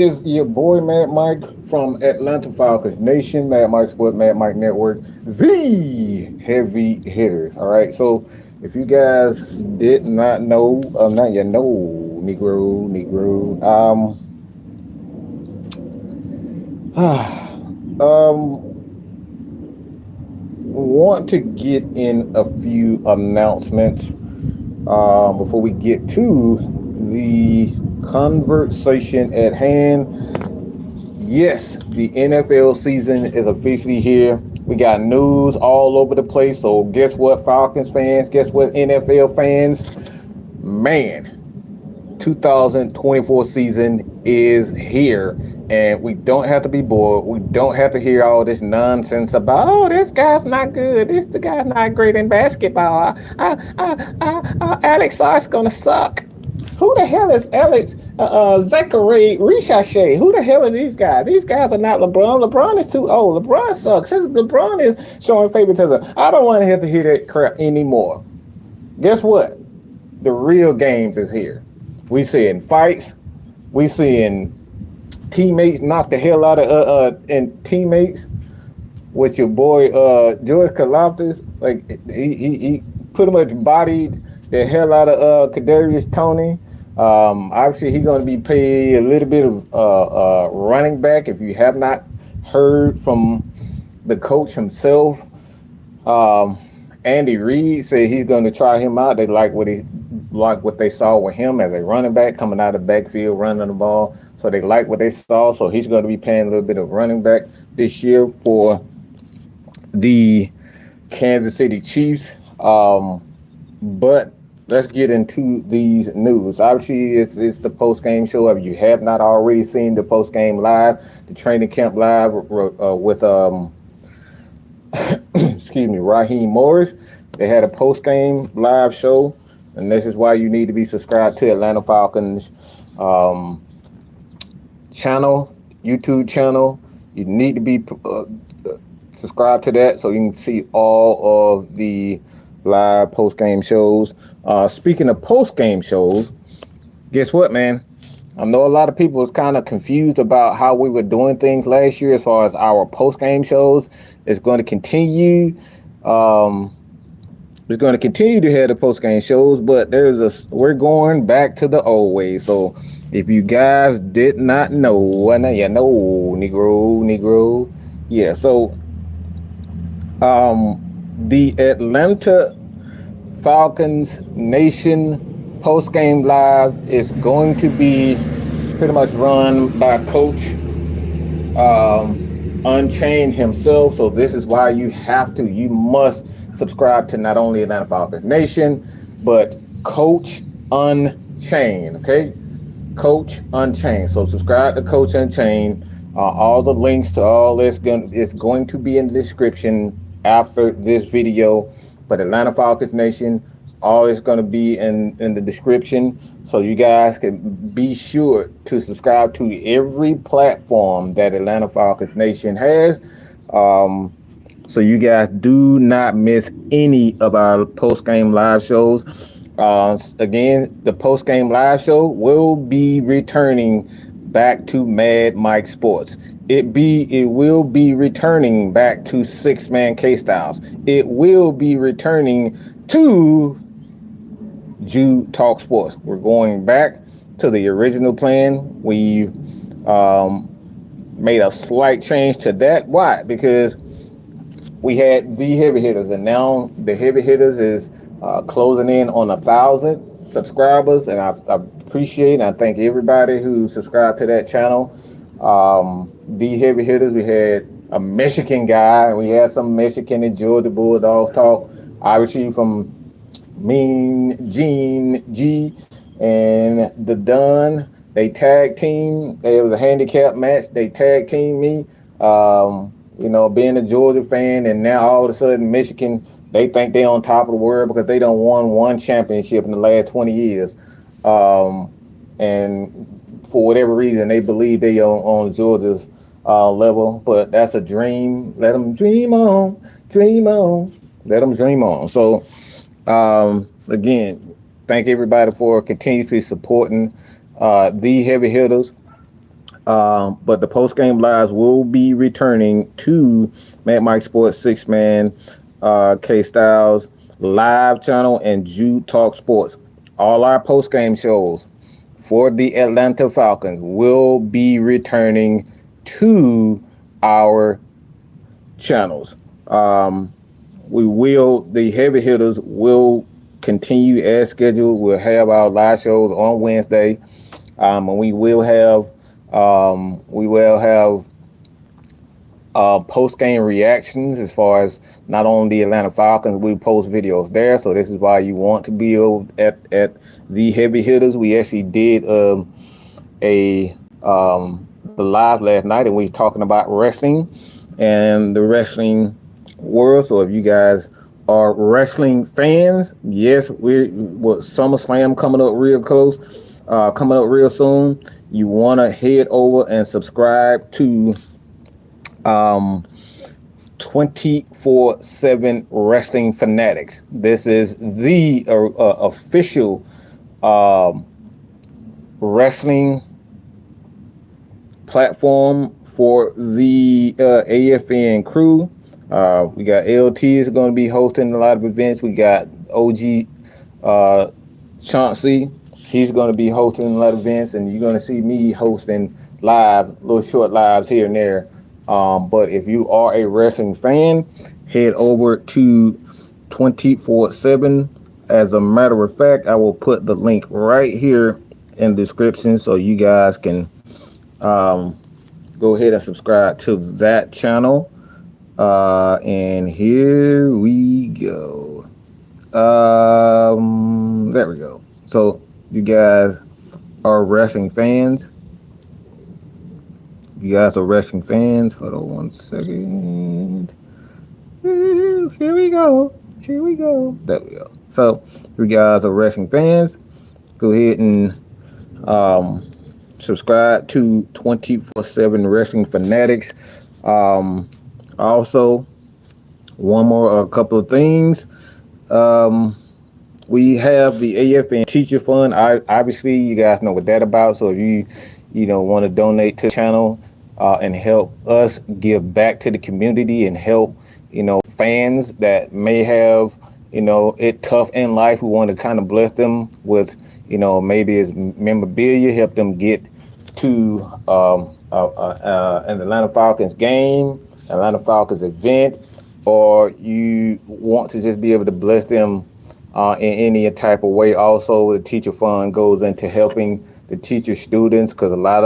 Is your boy Mad Mike from Atlanta Falcons Nation, Mad Mike Sports, Mad Mike Network, the heavy hitters. All right. So if you guys did not know, now you know, Negro. Want to get in a few announcements before we get to the conversation at hand. Yes, the NFL season is officially here. We got news all over the place. So guess what, Falcons fans? Guess what, NFL fans? Man, 2024 season is here. And we don't have to be bored. We don't have to hear all this nonsense about, oh, this guy's not good. The guy's not great in basketball. Alex Sark's going to suck. Who the hell is Alex Zachary Richachet? Who the hell are these guys? These guys are not LeBron. LeBron is too old. LeBron sucks. LeBron is showing favoritism. I don't want to have to hear that crap anymore. Guess what? The real games is here. We seeing fights. We seeing teammates knock the hell out of and teammates with your boy George Kalafdis. Like he pretty much bodied the hell out of Kadarius Toney. Obviously, he's going to be paid a little bit of running back. If you have not heard from the coach himself, Andy Reid said he's going to try him out. They like what they saw with him as a running back coming out of the backfield, running the ball. So they like what they saw. So he's going to be paying a little bit of running back this year for the Kansas City Chiefs. But let's get into these news. Obviously, it's the post-game show. If you have not already seen the post-game live, the training camp live with excuse me, Raheem Morris. They had a post-game live show, and this is why you need to be subscribed to Atlanta Falcons channel, YouTube channel. You need to be subscribed to that so you can see all of the live post-game shows. Speaking of post-game shows, guess what, man? I know a lot of people was kind of confused about how we were doing things last year as far as our post-game shows. It's going to continue. It's going to continue to have the post-game shows, but we're going back to the old ways. So if you guys did not know, now you know, Negro. Yeah, so the Atlanta Falcons Nation post-game live is going to be pretty much run by Coach Unchained himself. So this is why you must subscribe to not only Atlanta Falcons Nation, but Coach Unchained, okay? Coach Unchained. So subscribe to Coach Unchained. All the links to all this is going to be in the description after this video. But Atlanta Falcons Nation, all is going to be in the description. So you guys can be sure to subscribe to every platform that Atlanta Falcons Nation has. So you guys do not miss any of our post-game live shows. Again, the post-game live show will be returning back to Mad Mike Sports. It will be returning back to Six Man K-Styles. It will be returning to Jew Talk Sports. We're going back to the original plan. We made a slight change to that. Why? Because we had the heavy hitters, and now the heavy hitters is closing in on 1,000 subscribers, and I appreciate and I thank everybody who subscribed to that channel. The heavy hitters, we had a Michigan guy, we had some Michigan and Georgia Bulldogs talk, obviously from Mean Gene G and the Dunn. They tag team. It was a handicap match. They tag team me. Being a Georgia fan, and now all of a sudden Michigan, they think they're on top of the world because they done won one championship in the last 20 years. And for whatever reason, they believe they on Georgia's level, but that's a dream. Let them dream on, let them dream on. So, again, thank everybody for continuously supporting the heavy hitters. But the post game lives will be returning to Mad Mike Sports 6-Man, K Styles live channel, and Jude Talk Sports. All our post game shows for the Atlanta Falcons will be returning to our channels. The heavy hitters will continue as scheduled. We'll have our live shows on Wednesday, and we will have post game reactions as far as not only the Atlanta Falcons. We post videos there, so this is why you want to be at the heavy hitters. We actually did the live last night, and we were talking about wrestling and the wrestling world. So if you guys are wrestling fans, yes, with SummerSlam coming up real close, coming up real soon, you want to head over and subscribe to 24/7 Wrestling Fanatics. This is the official wrestling platform for the AFN crew. We got LT is going to be hosting a lot of events. We got OG Chauncey. He's going to be hosting a lot of events, and you're going to see me hosting little short lives here and there. But if you are a wrestling fan, head over to 24/7. As a matter of fact, I will put the link right here in the description so you guys can go ahead and subscribe to that channel. And here we go. There we go. So you guys are wrestling fans. You guys are wrestling fans. Hold on one second. Here we go. Here we go. There we go. So you guys are wrestling fans. Go ahead and subscribe to 24/7 Wrestling Fanatics. Also, a couple of things. We have the AFN Teacher Fund. Obviously, you guys know what that's about. So if you want to donate to the channel and help us give back to the community and help fans that may have it tough in life, we want to kind of bless them with maybe as memorabilia, help them get to an Atlanta Falcons game, Atlanta Falcons event, or you want to just be able to bless them in any type of way. Also, the teacher fund goes into helping the teacher students, because a lot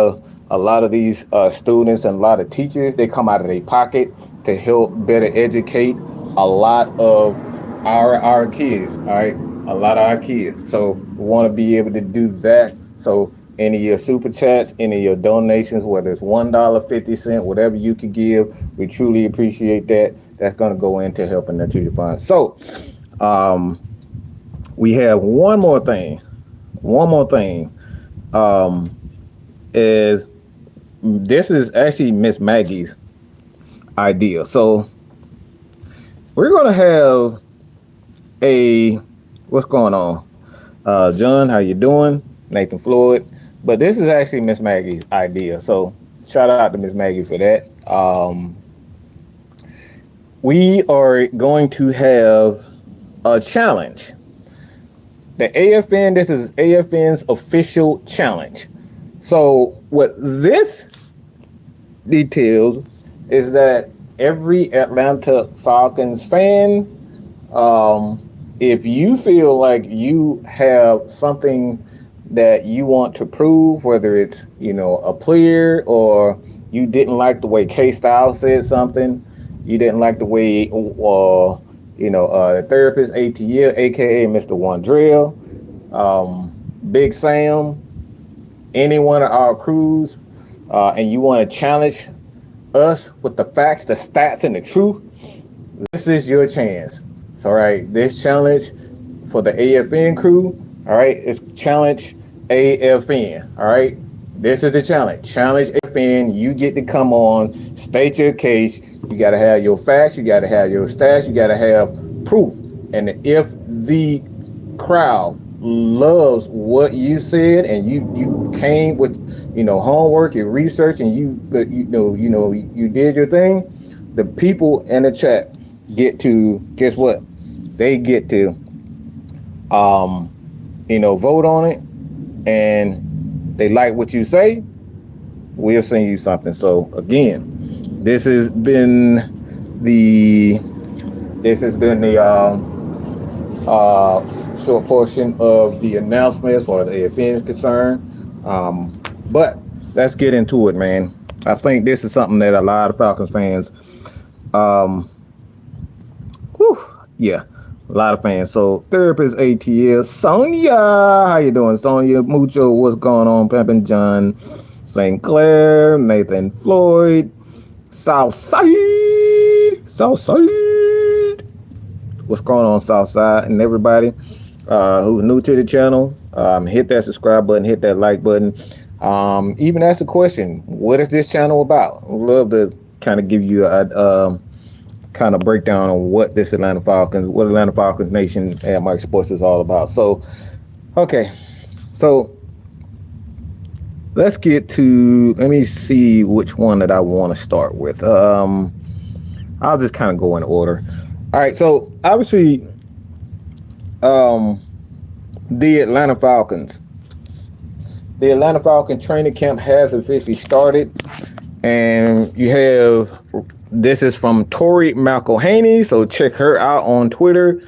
of these students and a lot of teachers, they come out of their pocket to help better educate a lot of our kids. All right, a lot of our kids. So we want to be able to do that. So any of your super chats, any of your donations, whether it's $1, 50 cents, whatever you can give, we truly appreciate that. That's going to go into helping the teacher fund. So we have one more thing. Is this is actually Miss Maggie's idea. So we're going to have what's going on? John, how you doing? Nathan Floyd. But this is actually Miss Maggie's idea. So shout out to Miss Maggie for that. We are going to have a challenge. The AFN, this is AFN's official challenge. So what this details is that every Atlanta Falcons fan, if you feel like you have something that you want to prove, whether it's a player, or you didn't like the way K Styles said something, you didn't like the way therapist ATL, aka Mr. Wandrell, Big Sam, any one of our crews, and you want to challenge us with the facts, the stats, and the truth, this is your chance. So, all right, this challenge for the AFN crew, all right, it's challenge AFN. All right, this is the challenge. Challenge AFN. You get to come on, state your case. You got to have your facts. You got to have your stats. You got to have proof. And if the crowd loves what you said, and you came with, homework, your research, and you did your thing. The people in the chat get to, guess what? They get to vote on it, and they like what you say. We'll send you something. So again, this has been the short portion of the announcement as far as AFN is concerned. But let's get into it, man. I think this is something that a lot of Falcons fans, a lot of fans. So therapist ATL, Sonia, how you doing, Sonia? Mucho, what's going on? Pimpin' John, St. Clair, Nathan Floyd, Southside. What's going on, Southside, and everybody who's new to the channel? Hit that subscribe button, hit that like button. Even ask a question. What is this channel about? I'd love to kind of give you a kind of breakdown on what this Atlanta Falcons Nation and Mike Sports is all about. So, okay. So, let's get to, let me see which one that I want to start with. I'll just kind of go in order. All right. So, obviously, the Atlanta Falcons training camp has officially started, and you have, this is from Tori McElhaney, so check her out on Twitter.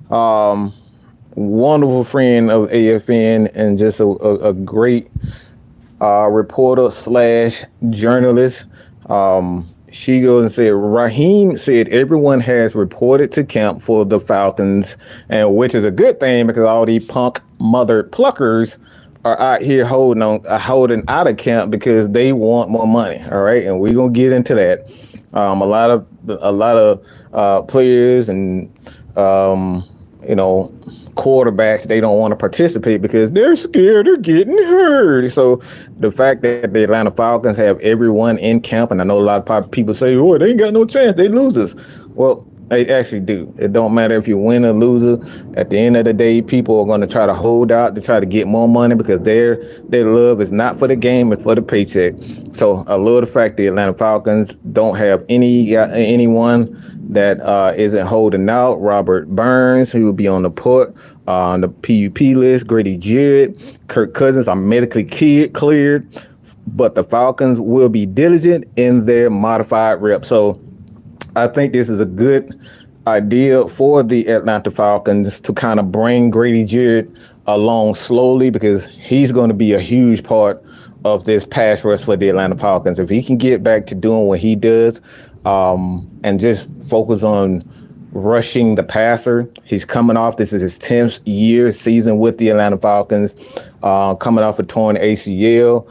Wonderful friend of AFN and just a great reporter / journalist. She goes and said, Raheem said everyone has reported to camp for the Falcons, and which is a good thing because all these punk mother pluckers are out here holding out of camp because they want more money. All right, and we're gonna get into that. A lot of players and quarterbacks, they don't want to participate because they're scared of getting hurt. So the fact that the Atlanta Falcons have everyone in camp, and I know a lot of people say, oh, they ain't got no chance, they losers. Well, they actually do. It don't matter if you win or loser. At the end of the day, people are going to try to hold out to try to get more money because their love is not for the game, it's for the paycheck. So I love the fact the Atlanta Falcons don't have anyone that isn't holding out. Robert Burns, who will be on the port, on the PUP list. Grady Jarrett, Kirk Cousins are medically cleared, but the Falcons will be diligent in their modified rep. So I think this is a good idea for the Atlanta Falcons to kind of bring Grady Jarrett along slowly, because he's going to be a huge part of this pass rush for the Atlanta Falcons. If he can get back to doing what he does and just focus on rushing the passer. He's coming off, this is his 10th season with the Atlanta Falcons, coming off a torn ACL.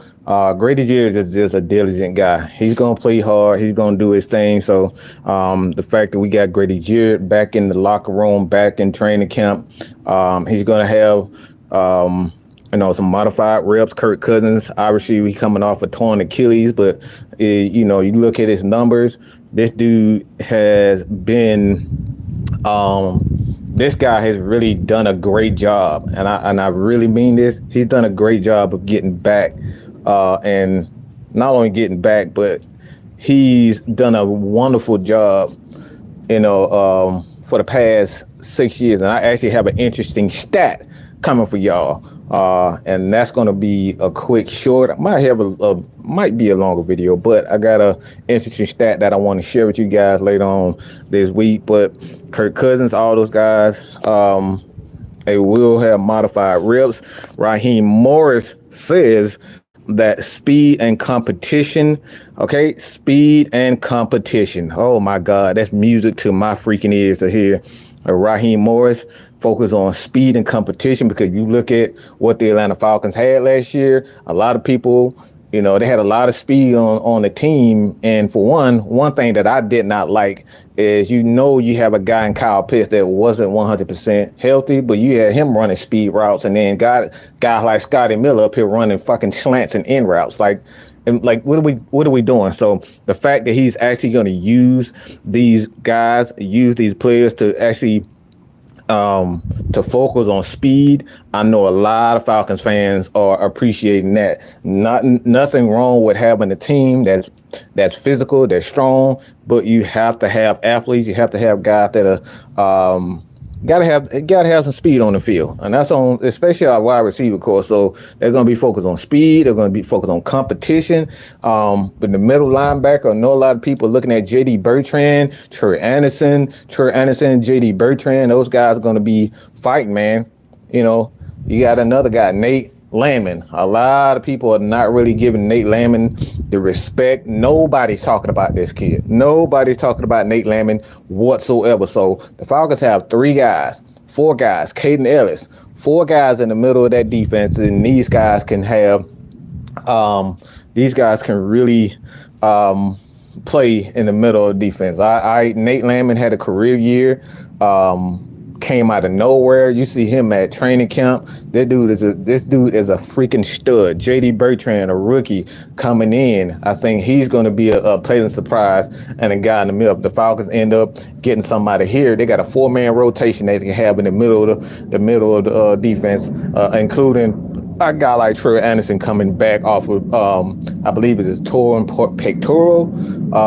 Grady Jarrett is just a diligent guy. He's going to play hard. He's going to do his thing. So the fact that we got Grady Jarrett back in the locker room, back in training camp, he's going to have, some modified reps. Kirk Cousins, obviously, we coming off a torn Achilles, but, you look at his numbers. This dude has been, this guy has really done a great job. And I really mean this. He's done a great job of getting back. And not only getting back, but he's done a wonderful job, for the past 6 years. And I actually have an interesting stat coming for y'all. And that's going to be a quick short. I might have might be a longer video, but I got a interesting stat that I want to share with you guys later on this week. But Kirk Cousins, all those guys, they will have modified reps. Raheem Morris says that speed and competition, oh my God, that's music to my freaking ears to hear. Raheem Morris focus on speed and competition, because you look at what the Atlanta Falcons had last year, a lot of people, they had a lot of speed on the team. And for one thing that I did not like is, you have a guy in Kyle Pitts that wasn't 100% healthy, but you had him running speed routes, and then guys like Scotty Miller up here running fucking slants and in routes. Like what are we doing? So the fact that he's actually going to use these players to actually to focus on speed. I know a lot of Falcons fans are appreciating that. Nothing wrong with having a team that's physical, that's strong, but you have to have athletes. You have to have guys that are gotta have some speed on the field, and that's on especially our wide receiver core. So they're gonna be focused on speed. They're gonna be focused on competition. But the middle linebacker, I know a lot of people looking at J.D. Bertrand, Trey Anderson, J.D. Bertrand. Those guys are gonna be fighting, man. You know, you got another guy, Nate Landman. A lot of people are not really giving Nate Landman the respect. Nobody's talking about this kid. Nobody's talking about Nate Landman whatsoever. So the Falcons have four guys, Caden Ellis, four guys in the middle of that defense, and these guys can really play in the middle of defense. Nate Landman had a career year. Came out of nowhere. You see him at training camp. This dude is a freaking stud. J.D. Bertrand, a rookie coming in. I think he's going to be a pleasant surprise and a guy in the middle. The Falcons end up getting somebody here. They got a 4-man rotation they can have in the middle of the defense, including a guy like Trey Anderson coming back off of I believe it's his torn pectoral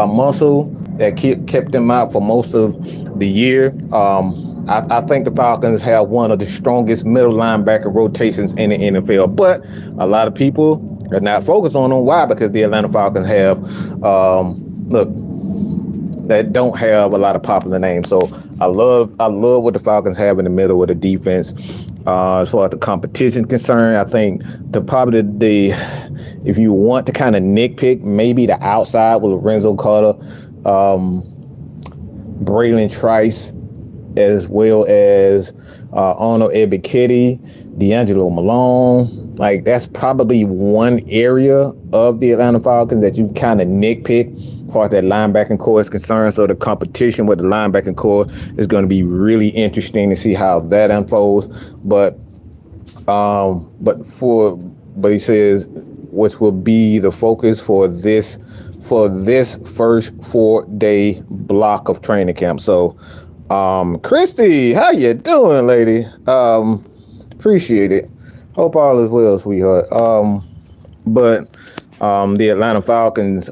muscle that kept him out for most of the year. I think the Falcons have one of the strongest middle linebacker rotations in the NFL, but a lot of people are not focused on them. Why? Because the Atlanta Falcons have, that don't have a lot of popular names. So I love what the Falcons have in the middle of the defense. As far as the competition is concerned, I think if you want to kind of nitpick, maybe the outside with Lorenzo Carter, Braylon Trice, as well as Arnold Ebiketie, D'Angelo Malone. Like, that's probably one area of the Atlanta Falcons that you kind of nitpick as far as that linebacking core is concerned. So the competition with the linebacking core is going to be really interesting to see how that unfolds. But he says, which will be the focus for this first 4-day block of training camp. So Christy, how you doing, lady? Appreciate it. Hope all is well, sweetheart. But the Atlanta Falcons,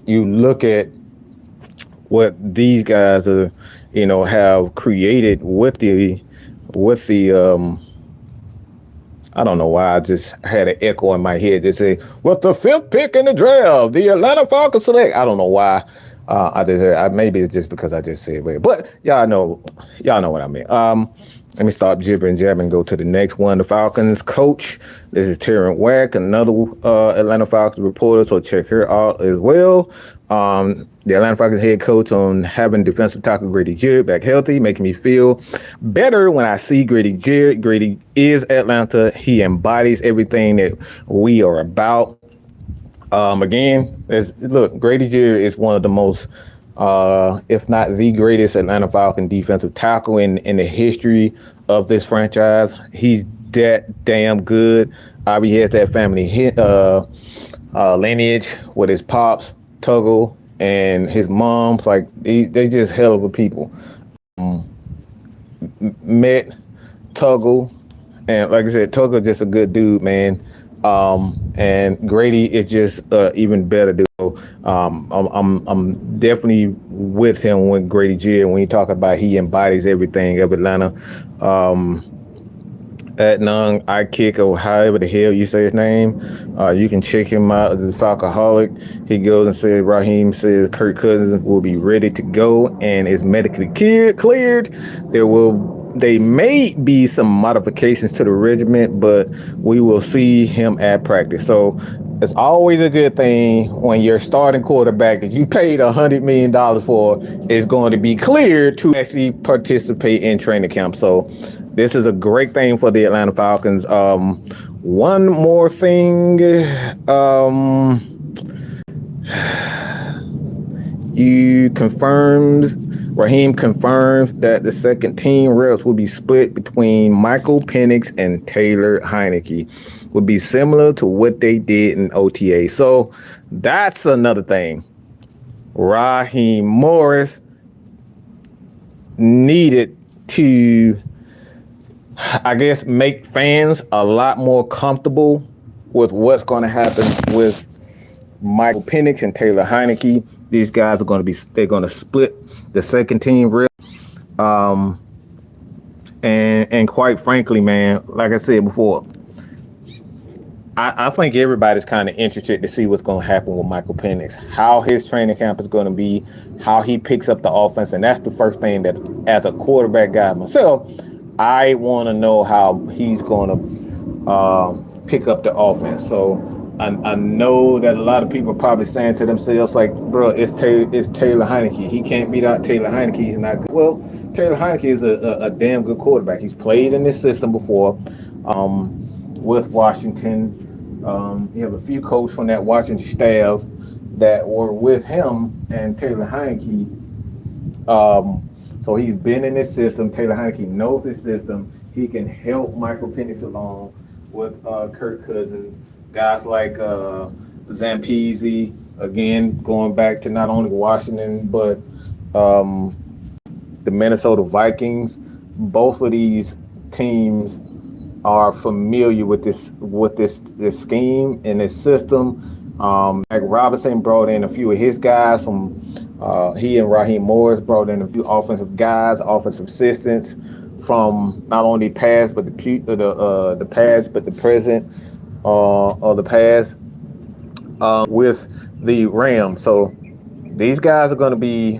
you look at what these guys have created with the I don't know why I just had an echo in my head to say, with the 5th pick in the draft, the Atlanta Falcons select. I don't know why. Maybe it's just because I just said it, but y'all know what I mean. Let me stop jibbering, jabbing, and go to the next one. The Falcons coach. This is Terrence Wack, another Atlanta Falcons reporter. So check her out as well. The Atlanta Falcons head coach on having defensive tackle Grady Jarrett back healthy, making me feel better when I see Grady Jarrett. Grady is Atlanta. He embodies everything that we are about. Again, Grady Jarrett is one of the most, if not the greatest Atlanta Falcon defensive tackle in the history of this franchise. He's that damn good. He has that family lineage with his pops, Tuggle, and his mom's. Like, they just hell of a people. Met Tuggle, and like I said, Tuggle just a good dude, man. And Grady is just even better dude. I'm definitely with him with Grady Jarrett when you talk about he embodies everything of Atlanta. Adnan Kick, or however the hell you say his name, you can check him out as a Falcoholic. He goes and says Raheem says Kirk Cousins will be ready to go and is medically cleared. They may be some modifications to the regiment, but we will see him at practice. So it's always a good thing when your starting quarterback that you paid $100 million for is going to be cleared to actually participate in training camp. So this is a great thing for the Atlanta Falcons. One more thing. Raheem confirms that the second team reps will be split between Michael Penix and Taylor Heineke. Would be similar to what they did in OTA. So that's another thing. Raheem Morris needed to, I guess, make fans a lot more comfortable with what's going to happen with Michael Penix and Taylor Heineke. These guys are going to they're going to split the second team real. And quite frankly, man, like I said before, I think everybody's kind of interested to see what's going to happen with Michael Penix, how his training camp is going to be, how he picks up the offense. And that's the first thing that, as a quarterback guy myself, I want to know how he's going to pick up the offense. So I know that a lot of people are probably saying to themselves, like, bro, it's Taylor Heineke. He can't beat out Taylor Heineke. He's not good. Well, Taylor Heineke is a damn good quarterback. He's played in this system before with Washington. You have a few coaches from that Washington staff that were with him and Taylor Heineke. So he's been in this system. Taylor Heineke knows this system. He can help Michael Penix along with Kirk Cousins. Guys like Zampese, again, going back to not only Washington, but the Minnesota Vikings. Both of these teams are familiar with this scheme and this system. Like Robinson brought in a few of his guys from he and Raheem Morris brought in a few offensive guys, offensive assistants from not only past but the past but the present or the past with the Rams. So these guys are going to be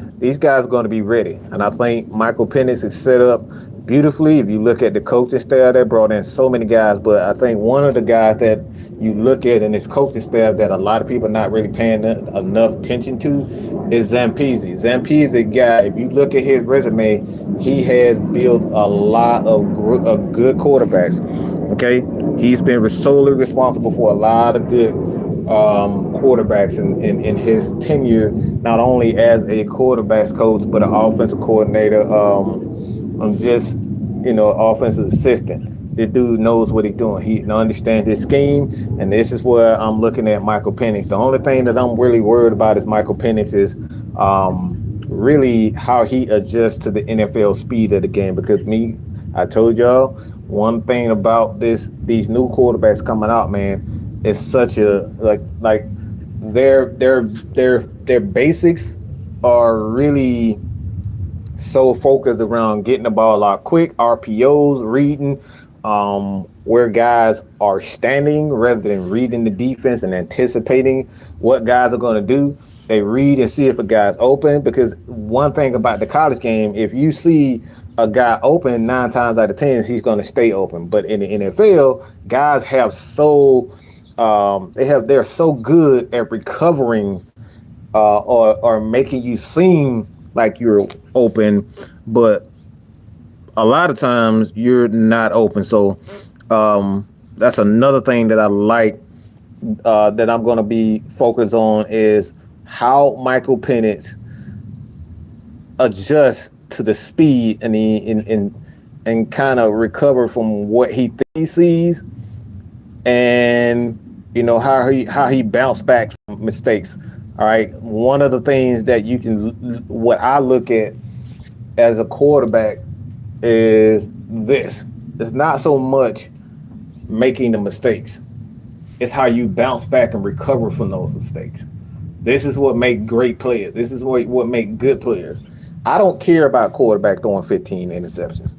ready, and I think Michael Penix is set up beautifully. If you look at the coaching staff, they brought in so many guys, but I think one of the guys that you look at in this coaching staff that a lot of people are not really paying enough attention to is Zampese. Zampese, guy, if you look at his resume, he has built a lot of good quarterbacks. Okay, he's been solely responsible for a lot of good quarterbacks in his tenure, not only as a quarterbacks coach but an offensive coordinator. I'm just, offensive assistant. This dude knows what he's doing. He understands his scheme, and this is where I'm looking at Michael Penix. The only thing that I'm really worried about is Michael Penix is really how he adjusts to the NFL speed of the game. Because I told y'all, one thing about these new quarterbacks coming out, man, is such a like their basics are really so focused around getting the ball out quick, RPOs, reading where guys are standing rather than reading the defense and anticipating what guys are going to do. They read and see if a guy's open, because one thing about the college game, if you see a guy open 9 times out of 10, he's going to stay open. But in the NFL, guys have they're so good at recovering or making you seem like you're open, but a lot of times you're not open. So that's another thing that I like that I'm going to be focused on is how Michael Penix adjusts to the speed and kind of recover from what he sees, and how he bounced back from mistakes. All right, one of the things that what I look at as a quarterback is this. It's not so much making the mistakes. It's how you bounce back and recover from those mistakes. This is what makes great players. This is what makes good players. I don't care about quarterback throwing 15 interceptions.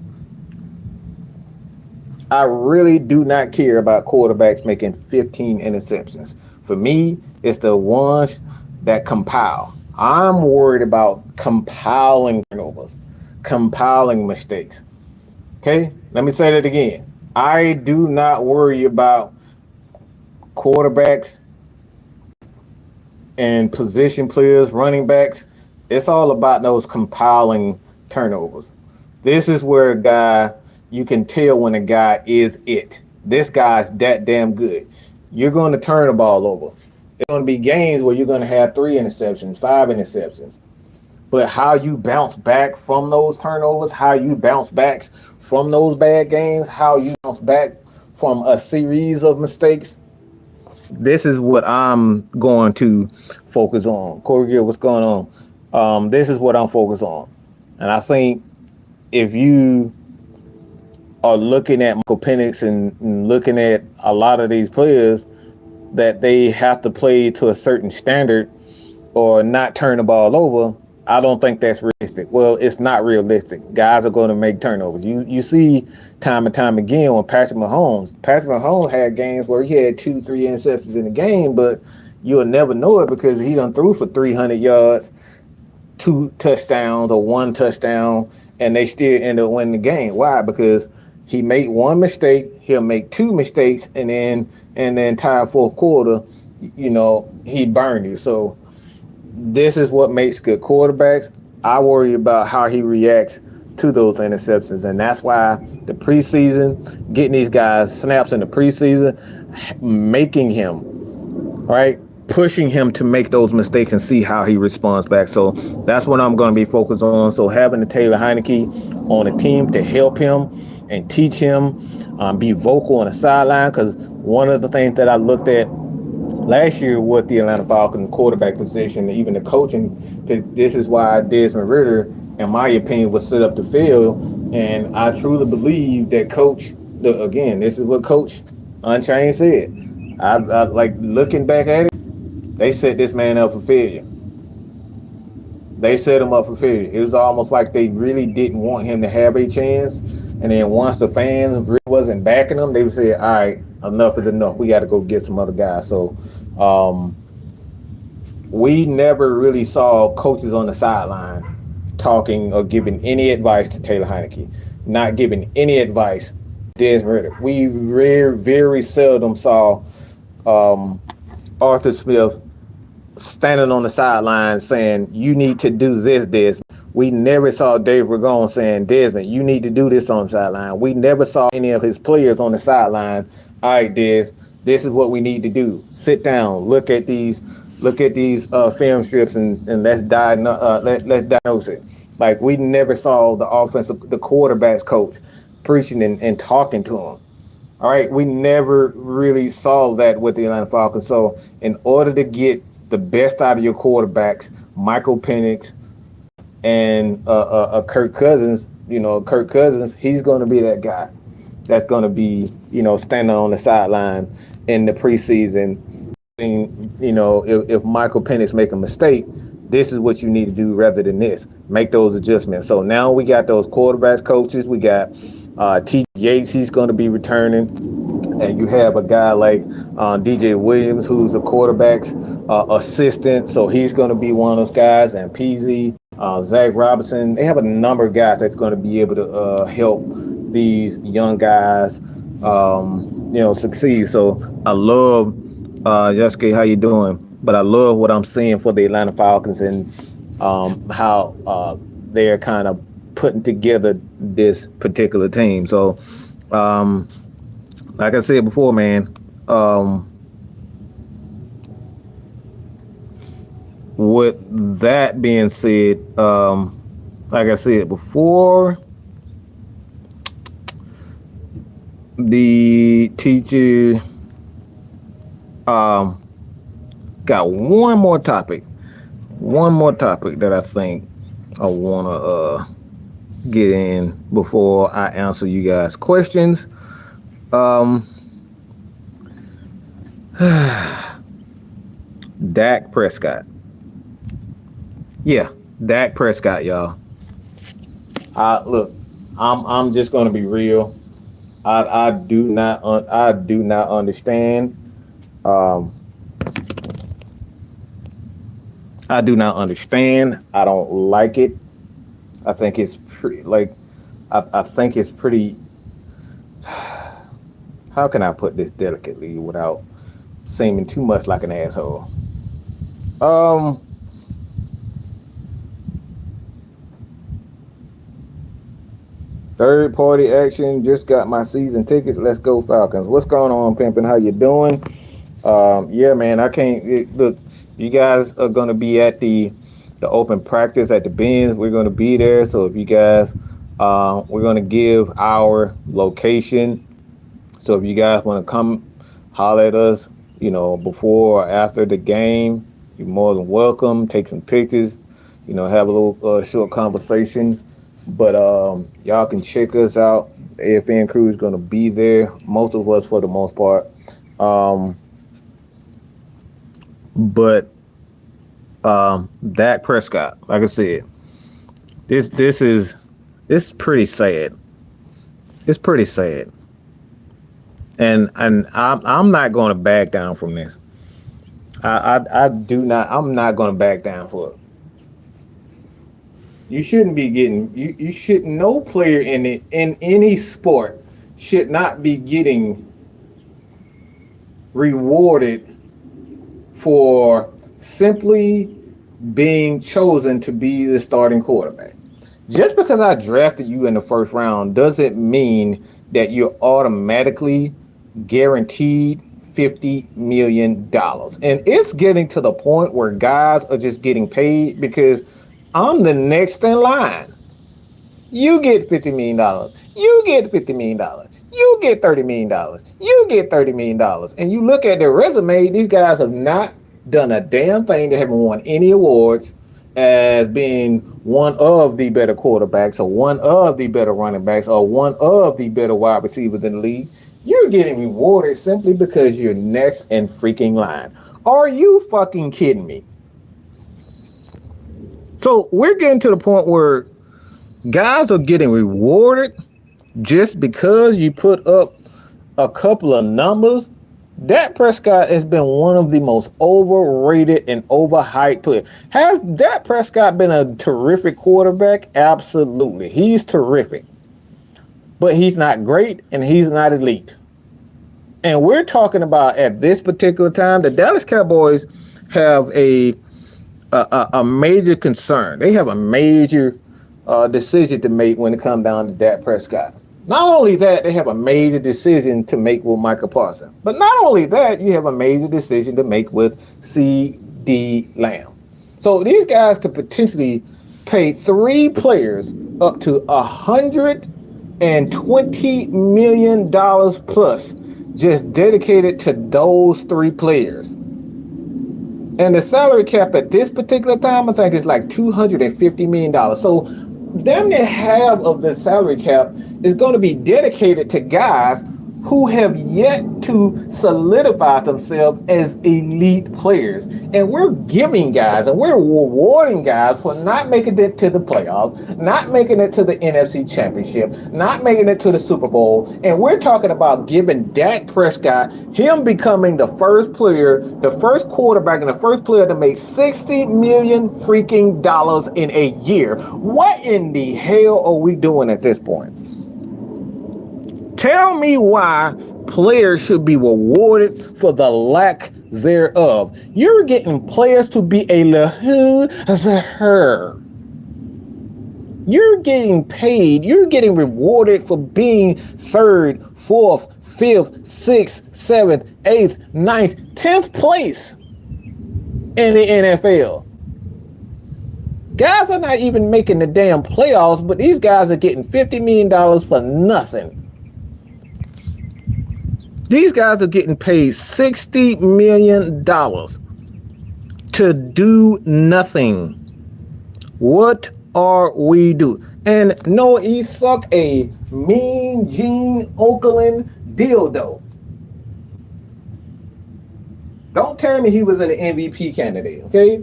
I really do not care about quarterbacks making 15 interceptions. For me, it's the ones that compile. I'm worried about compiling turnovers, compiling mistakes. Okay, let me say that again. I do not worry about quarterbacks and position players, running backs. It's all about those compiling turnovers. This is where a guy, you can tell when a guy is it. This guy's that damn good. You're going to turn the ball over. It's going to be games where you're going to have 3 interceptions, 5 interceptions. But how you bounce back from those turnovers, how you bounce back from those bad games, how you bounce back from a series of mistakes, this is what I'm going to focus on. Corey Gill, what's going on? This is what I'm focused on. And I think if you are looking at Michael Penix and looking at a lot of these players, that they have to play to a certain standard or not turn the ball over, I don't think that's realistic. Well, it's not realistic. Guys are going to make turnovers. You see time and time again when Patrick Mahomes had games where he had 2-3 interceptions in the game, but you'll never know it because he done threw for 300 yards, 2 touchdowns or 1 touchdown, and they still end up winning the game. Why? Because he made 1 mistake, he'll make 2 mistakes, and then entire fourth quarter, he burned you. So this is what makes good quarterbacks. I worry about how he reacts to those interceptions, and that's why the preseason, getting these guys snaps in the preseason, making him, right, pushing him to make those mistakes and see how he responds back. So that's what I'm going to be focused on. So having the Taylor Heineke on a team to help him and teach him, be vocal on the sideline, because one of the things that I looked at last year with the Atlanta Falcons quarterback position, even the coaching, this is why Desmond Ridder, in my opinion, was set up to fail. And I truly believe that this is what Coach Unchained said. I like looking back at it, they set this man up for failure. They set him up for failure. It was almost like they really didn't want him to have a chance. And then once the fans really wasn't backing him, they would say, all right, enough is enough. We got to go get some other guys. So we never really saw coaches on the sideline talking or giving any advice to Taylor Heineke, not giving any advice to Desmond Ridder. We very seldom saw Arthur Smith standing on the sideline saying, you need to do this, Desmond. We never saw Dave Ragone saying, Desmond, you need to do this on the sideline. We never saw any of his players on the sideline. All right, Des, this is what we need to do. Sit down, look at these film strips and let's diagnose it. Like, we never saw the quarterback's coach preaching and talking to him. All right, we never really saw that with the Atlanta Falcons. So in order to get the best out of your quarterbacks, Michael Penix and Kirk Cousins, he's going to be that guy that's going to be, standing on the sideline in the preseason. And, if Michael Penix make a mistake, this is what you need to do rather than this. Make those adjustments. So now we got those quarterbacks coaches. We got T. Yates. He's going to be returning. And you have a guy like DJ Williams, who's a quarterback's assistant. So he's going to be one of those guys. And PZ, Zach Robinson. They have a number of guys that's going to be able to help these young guys, succeed. So I love, Yasuke, how you doing? But I love what I'm seeing for the Atlanta Falcons and how they're kind of putting together this particular team. So, like I said before, man, with that being said, like I said before, the teacher got one more topic that I think I want to get in before I answer you guys' questions. Dak Prescott. Yeah, Dak Prescott, y'all. Look, I'm just gonna be real. I do not understand. I do not understand. I don't like it. I think it's pretty. I think it's pretty. How can I put this delicately without seeming too much like an asshole? Third party action. Just got my season tickets. Let's go Falcons. What's going on, Pimpin'? How you doing? Yeah, man. I can't look. You guys are gonna be at the open practice at the Benz. We're gonna be there. So if you guys, we're gonna give our location. So if you guys want to come holler at us, before or after the game, you're more than welcome. Take some pictures, have a little short conversation. But y'all can check us out. The AFN crew is gonna be there. Most of us, for the most part. Um, but Dak Prescott, like I said, this is pretty sad. It's pretty sad, and I'm not going to back down from this. I do not. I'm not going to back down for it. You shouldn't be getting. You should. No player in any sport should not be getting rewarded for simply being chosen to be the starting quarterback. Just because I drafted you in the first round doesn't mean that you're automatically guaranteed $50 million. And it's getting to the point where guys are just getting paid because I'm the next in line. You get $50 million. You get $50 million. You get $30 million. You get $30 million. And you look at their resume, these guys have not done a damn thing. They haven't won any awards as being one of the better quarterbacks or one of the better running backs or one of the better wide receivers in the league. You're getting rewarded simply because you're next in freaking line. Are you fucking kidding me? So we're getting to the point where guys are getting rewarded just because you put up a couple of numbers. Dak Prescott has been one of the most overrated and overhyped players. Has Dak Prescott been a terrific quarterback? Absolutely. He's terrific. But he's not great and he's not elite. And we're talking about at this particular time, the Dallas Cowboys have a major concern. They have a major decision to make when it comes down to Dak Prescott. Not only that, they have a major decision to make with Michael Parsons. But not only that, you have a major decision to make with C.D. Lamb. So these guys could potentially pay 3 players up to $120 million plus just dedicated to those 3 players. And the salary cap at this particular time, I think, is like $250 million. So damn near half of the salary cap is going to be dedicated to guys who have yet to solidify themselves as elite players. And we're giving guys and we're rewarding guys for not making it to the playoffs, not making it to the NFC Championship, not making it to the Super Bowl. And we're talking about giving Dak Prescott, him becoming the first player, the first quarterback, and the first player to make $60 million freaking dollars in a year. What in the hell are we doing at this point? Tell me why players should be rewarded for the lack thereof. You're getting players to be a lahu as a her. You're getting paid. You're getting rewarded for being 3rd, 4th, 5th, 6th, 7th, 8th, 9th, 10th place in the NFL. Guys are not even making the damn playoffs, but these guys are getting $50 million for nothing. These guys are getting paid $60 million to do nothing. What are we doing? And no, he suck a mean Gene Okerlund dildo. Don't tell me he was an MVP candidate, okay?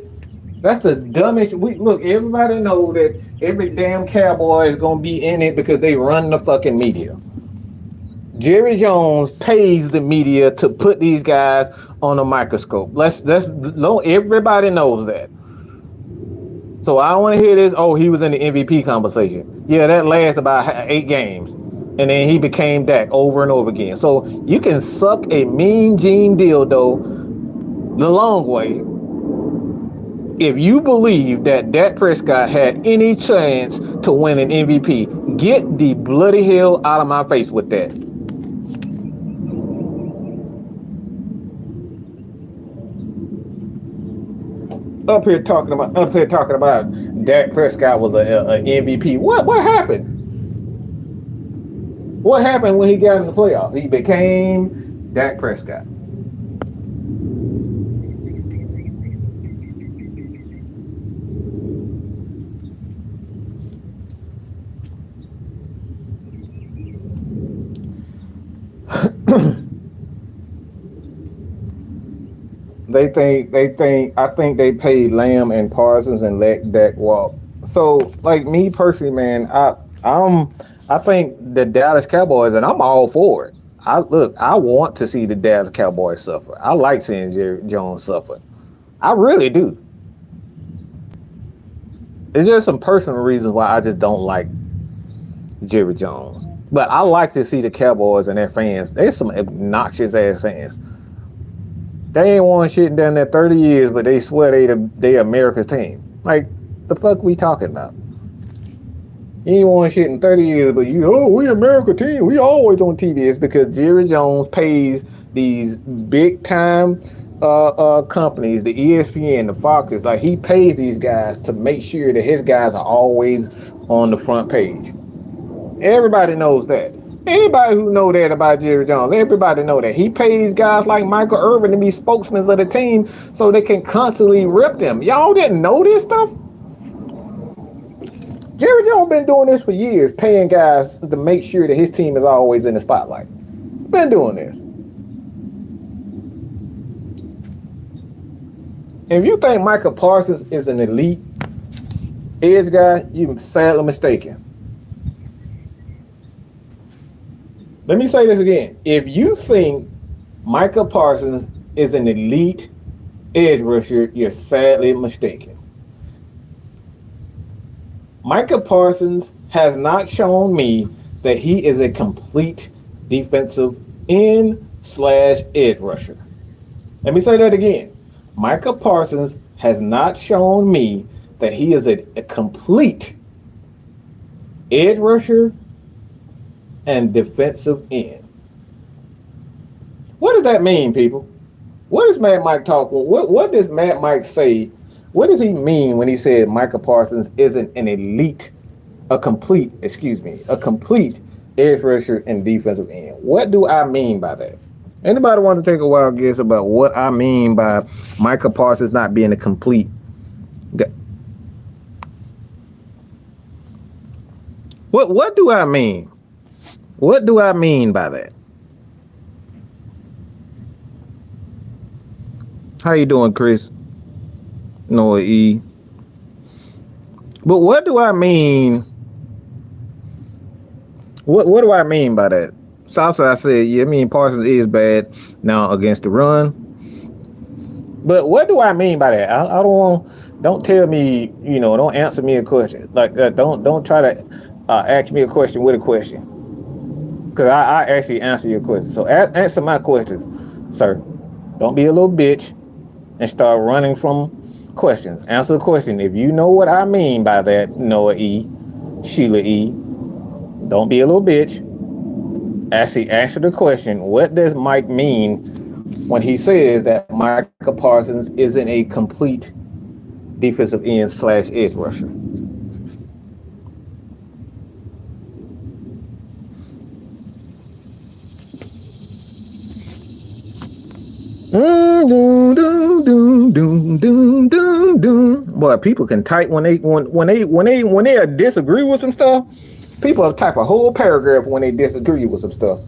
That's the dumbest. Look, everybody know that every damn Cowboy is going to be in it because they run the fucking media. Jerry Jones pays the media to put these guys on a microscope. Everybody knows that. So I don't want to hear this. Oh, he was in the MVP conversation. Yeah, that lasts about 8 games, and then he became Dak over and over again. So you can suck a mean Gene dildo the long way if you believe that Dak Prescott had any chance to win an MVP. Get the bloody hell out of my face with that. Up here talking about Dak Prescott was an MVP. What happened? What happened when he got in the playoffs? He became Dak Prescott. I think they paid Lamb and Parsons and let Dak walk. So, like me personally, man, I think the Dallas Cowboys, and I'm all for it. I want to see the Dallas Cowboys suffer. I like seeing Jerry Jones suffer. I really do. There's just some personal reasons why I just don't like Jerry Jones. But I like to see the Cowboys and their fans. There's some obnoxious ass fans. They ain't won shit in down there 30 years, but they swear they America's team. Like, the fuck we talking about? You ain't won shit in 30 years, but we America team. We always on TV. It's because Jerry Jones pays these big time companies, the ESPN, the Foxes, like he pays these guys to make sure that his guys are always on the front page. Everybody knows that. Anybody who know that about Jerry Jones, everybody know that. He pays guys like Michael Irvin to be spokesmen of the team so they can constantly rip them. Y'all didn't know this stuff? Jerry Jones been doing this for years, paying guys to make sure that his team is always in the spotlight. Been doing this. If you think Micah Parsons is an elite edge guy, you're sadly mistaken. Let me say this again. If you think Micah Parsons is an elite edge rusher, you're sadly mistaken. Micah Parsons has not shown me that he is a complete defensive end/edge rusher. Let me say that again. Micah Parsons has not shown me that he is a complete edge rusher and defensive end. What does that mean, people? What does Mad Mike talk? What does Mad Mike say? What does he mean when he said Micah Parsons isn't a complete edge rusher and defensive end? What do I mean by that? Anybody want to take a wild guess about what I mean by Micah Parsons not being a complete guy? What do I mean? What do I mean by that? How you doing, Chris? Noah E. But what do I mean? What do I mean by that? Southside said, yeah, I mean Parsons is bad now against the run. But what do I mean by that? I don't tell me, don't answer me a question. Like don't try to ask me a question with a question. Because I actually answer your question. So answer my questions, sir. Don't be a little bitch and start running from questions. Answer the question. If you know what I mean by that, Noah E, Sheila E, don't be a little bitch. Actually answer the question. What does Mike mean when he says that Micah Parsons isn't a complete defensive end/edge rusher? Boy, people can type when they disagree with some stuff. People type a whole paragraph when they disagree with some stuff.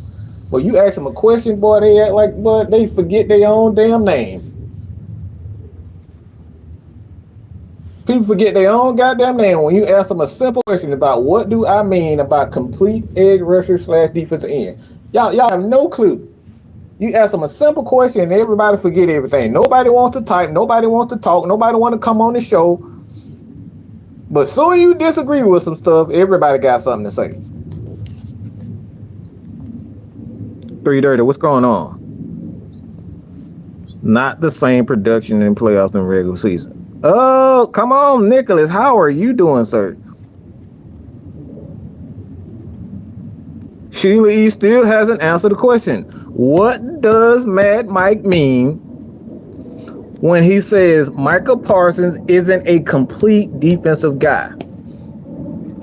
But you ask them a question, boy, they act like, boy, they forget their own damn name. People forget their own goddamn name when you ask them a simple question about what do I mean about complete edge rusher/defensive end. Y'all have no clue. You ask them a simple question and everybody forget everything. Nobody wants to type. Nobody wants to talk. Nobody want to come on the show. But soon you disagree with some stuff, everybody got something to say. 330, what's going on? Not the same production in playoffs and regular season. Oh, come on, Nicholas. How are you doing, sir? Sheila E still hasn't answered the question. What does Mad Mike mean when he says Micah Parsons isn't a complete defensive guy?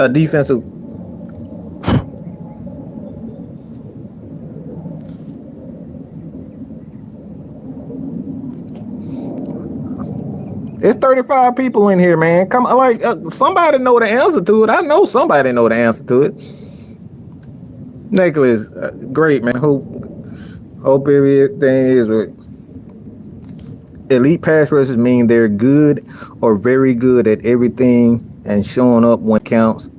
A defensive. It's 35 people in here, man. Come on, like somebody know the answer to it. I know somebody know the answer to it. Nicholas, great, man. Thing is elite pass rushers mean they're good or very good at everything and showing up when it counts.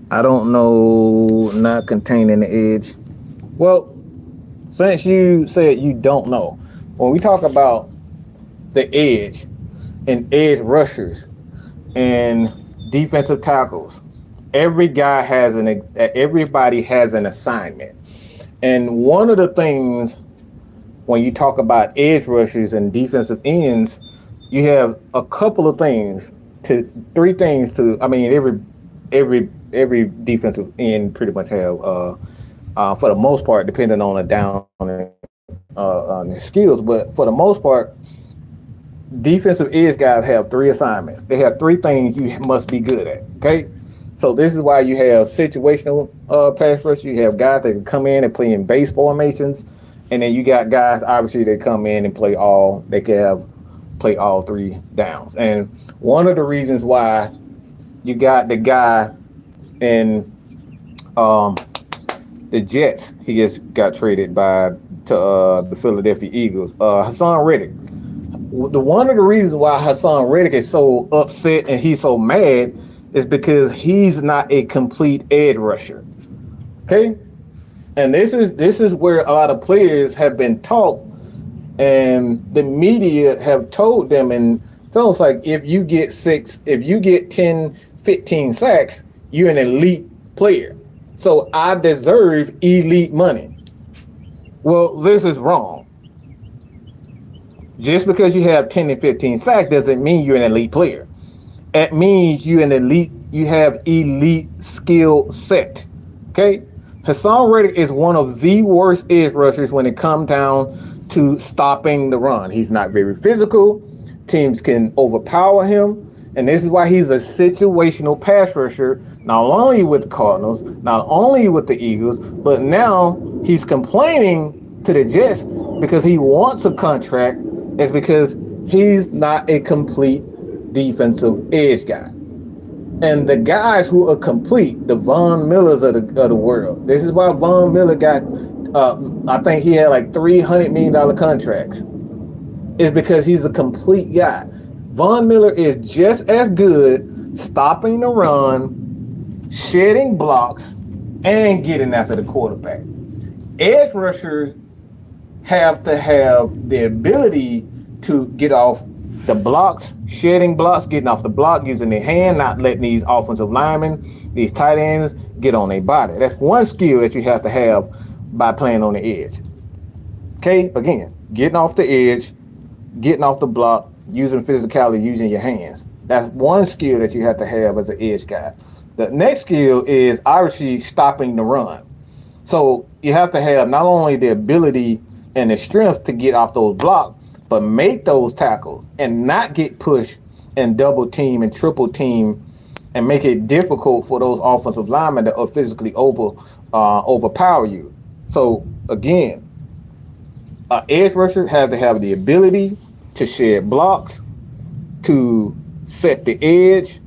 I don't know, not containing the edge. Well, since you said you don't know, when we talk about the edge and edge rushers and defensive tackles, everybody has an assignment. And one of the things when you talk about edge rushers and defensive ends, you have a couple of things three things to. I mean, every defensive end pretty much have, for the most part, depending on the down on the skills. But for the most part, defensive edge guys have three assignments. They have three things you must be good at. Okay. So this is why you have situational pass rush. You have guys that can come in and play in base formations, and then you got guys obviously that come in and play all. They can play all three downs. And one of the reasons why you got the guy in the Jets, he just got traded to the Philadelphia Eagles, Hassan Reddick. One of the reasons why Hassan Reddick is so upset and he's so mad is because he's not a complete edge rusher. Okay? And this is where a lot of players have been taught, and the media have told them, and so it's like if you get 10, 15 sacks, you're an elite player. So I deserve elite money. Well, this is wrong. Just because you have 10 and 15 sacks doesn't mean you're an elite player. It means you have elite skill set. Okay? Hassan Reddick is one of the worst edge rushers when it comes down to stopping the run. He's not very physical. Teams can overpower him. And this is why he's a situational pass rusher, not only with the Cardinals, not only with the Eagles, but now he's complaining to the Jets because he wants a contract. It's because he's not a complete defensive edge guy. And the guys who are complete, the Von Millers of the world. This is why Von Miller got, I think he had like $300 million contracts. Is because he's a complete guy. Von Miller is just as good stopping the run, shedding blocks, and getting after the quarterback. Edge rushers have to have the ability to get off the blocks, shedding blocks, getting off the block, using their hand, not letting these offensive linemen, these tight ends, get on their body. That's one skill that you have to have by playing on the edge. Okay, again, getting off the edge, getting off the block, using physicality, using your hands. That's one skill that you have to have as an edge guy. The next skill is obviously stopping the run. So you have to have not only the ability and the strength to get off those blocks, but make those tackles and not get pushed and double team and triple team and make it difficult for those offensive linemen that are physically overpower you. So again, an edge rusher has to have the ability to shed blocks, to set the edge,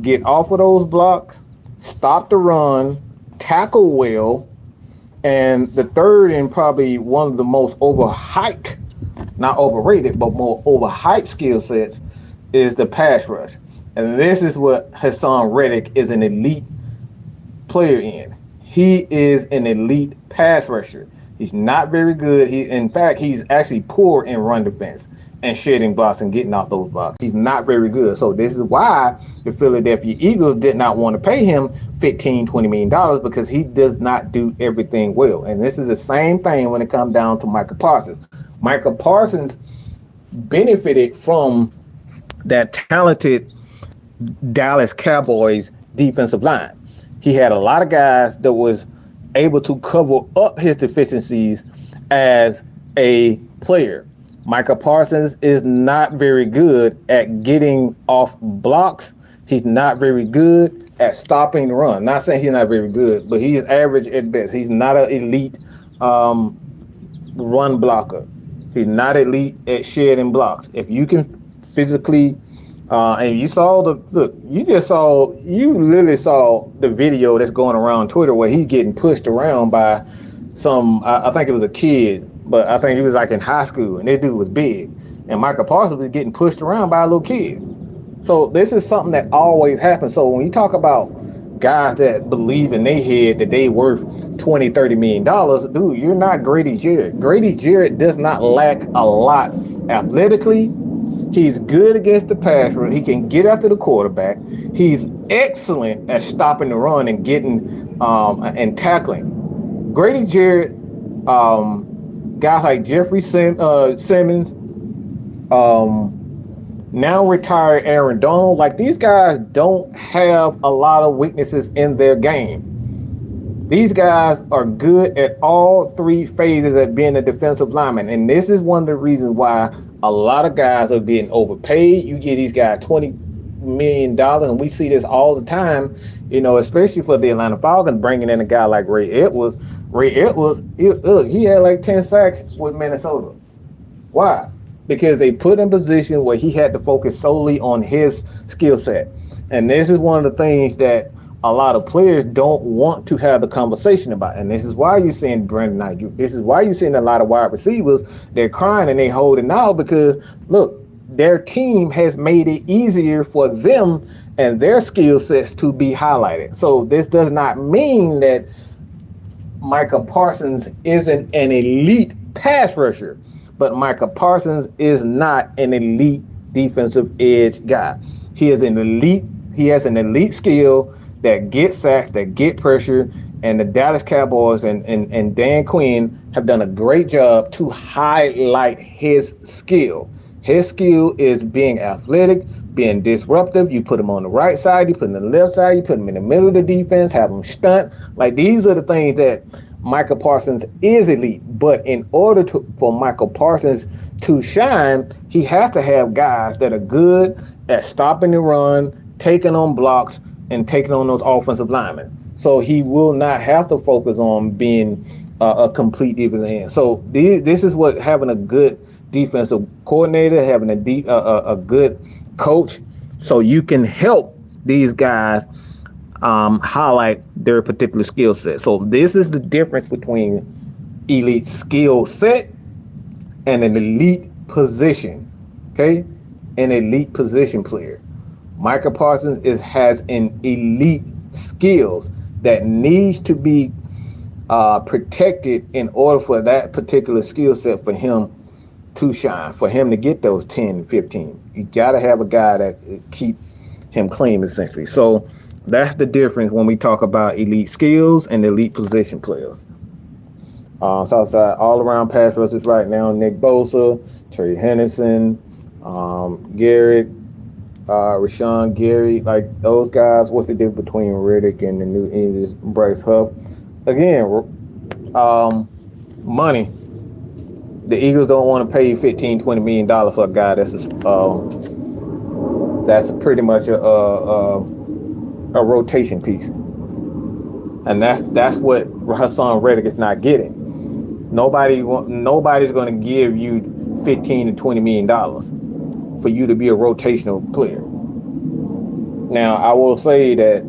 get off of those blocks, stop the run, tackle well, and the third and probably one of the most overhyped, not overrated, but more overhyped skill sets is the pass rush. And this is what Hassan Reddick is an elite player in. He is an elite pass rusher. He's not very good. In fact, he's actually poor in run defense and shedding blocks and getting off those blocks. He's not very good. So this is why the Philadelphia Eagles did not want to pay him $15, $20 million because he does not do everything well. And this is the same thing when it comes down to Micah Parsons. Micah Parsons benefited from that talented Dallas Cowboys defensive line. He had a lot of guys that was able to cover up his deficiencies as a player. Micah Parsons is not very good at getting off blocks. He's not very good at stopping the run. Not saying he's not very good, but he is average at best. He's not an elite run blocker. He's not elite at shedding blocks. If you can physically And you literally saw the video that's going around Twitter where he's getting pushed around by I think it was a kid, but I think he was like in high school, and this dude was big, and Michael Parsons was getting pushed around by a little kid. So this is something that always happens. So when you talk about guys that believe in their head that they worth $20-30 million, dude, you're not Grady Jarrett. Grady Jarrett does not lack a lot athletically. He's good against the pass rush. He can get after the quarterback. He's excellent at stopping the run and getting and tackling. Grady Jarrett, guys like Jeffrey Simmons, now retired Aaron Donald, like these guys don't have a lot of weaknesses in their game. These guys are good at all three phases at being a defensive lineman. And this is one of the reasons why a lot of guys are being overpaid. You get these guys $20 million, and we see this all the time, especially for the Atlanta Falcons, bringing in a guy like Ray Edwards. He had like 10 sacks with Minnesota. Why? Because they put in a position where he had to focus solely on his skill set. And this is one of the things that a lot of players don't want to have the conversation about. And this is why you're seeing Brandon Ayuk. This is why you're seeing a lot of wide receivers. They're crying and they holding out because, look, their team has made it easier for them and their skill sets to be highlighted. So this does not mean that Micah Parsons isn't an elite pass rusher, but Micah Parsons is not an elite defensive edge guy. He has an elite skill that gets sacks, that get pressure, and the Dallas Cowboys and Dan Quinn have done a great job to highlight his skill. His skill is being athletic, being disruptive. You put him on the right side, you put him on the left side, you put him in the middle of the defense, have him stunt. Like, these are the things that Michael Parsons is elite. But in order for Michael Parsons to shine, he has to have guys that are good at stopping the run, taking on blocks, and taking on those offensive linemen. So he will not have to focus on being a complete defensive end. So this is what having a good defensive coordinator, having a good coach, so you can help these guys highlight their particular skill set. So this is the difference between elite skill set and an elite position. Okay, an elite position player. Micah Parsons has an elite skills that needs to be protected in order for that particular skill set for him to shine, for him to get those 10, 15. You got to have a guy that keep him clean, essentially. So that's the difference when we talk about elite skills and elite position players. Southside all-around pass rushers right now: Nick Bosa, Trey Henderson, Garrett, Rashawn Gary, like those guys. What's the difference between Riddick and the New English Bryce Huff? Again, money. The Eagles don't want to pay $15-20 million for a guy that's pretty much a rotation piece, and that's what Hassan Reddick is not getting. Nobody's going to give you $15-20 million for you to be a rotational player. Now, I will say that,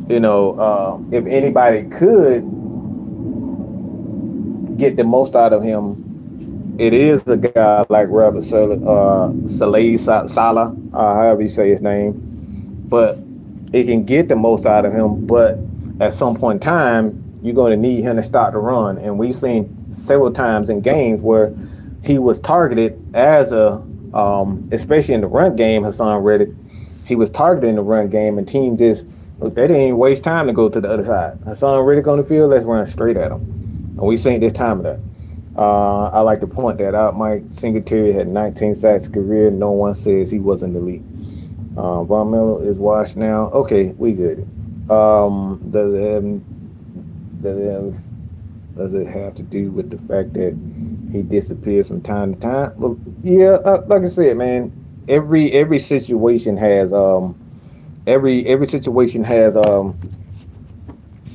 if anybody could get the most out of him, it is a guy like Robert Saleh, however you say his name. But it can get the most out of him, but at some point in time, you're going to need him to start the run. And we've seen several times in games where he was targeted as especially in the run game, Hassan Reddick, he was targeted in the run game, and teams they didn't even waste time to go to the other side. Hassan Reddick on the field, let's run straight at him. And we've seen this time of that. I like to point that out. Mike Singletary had 19 sacks career. No one says he wasn't elite. Von Miller is washed now. Okay, we good. Does it have to do with the fact that he disappears from time to time? Well, yeah, like I said, man, every situation has a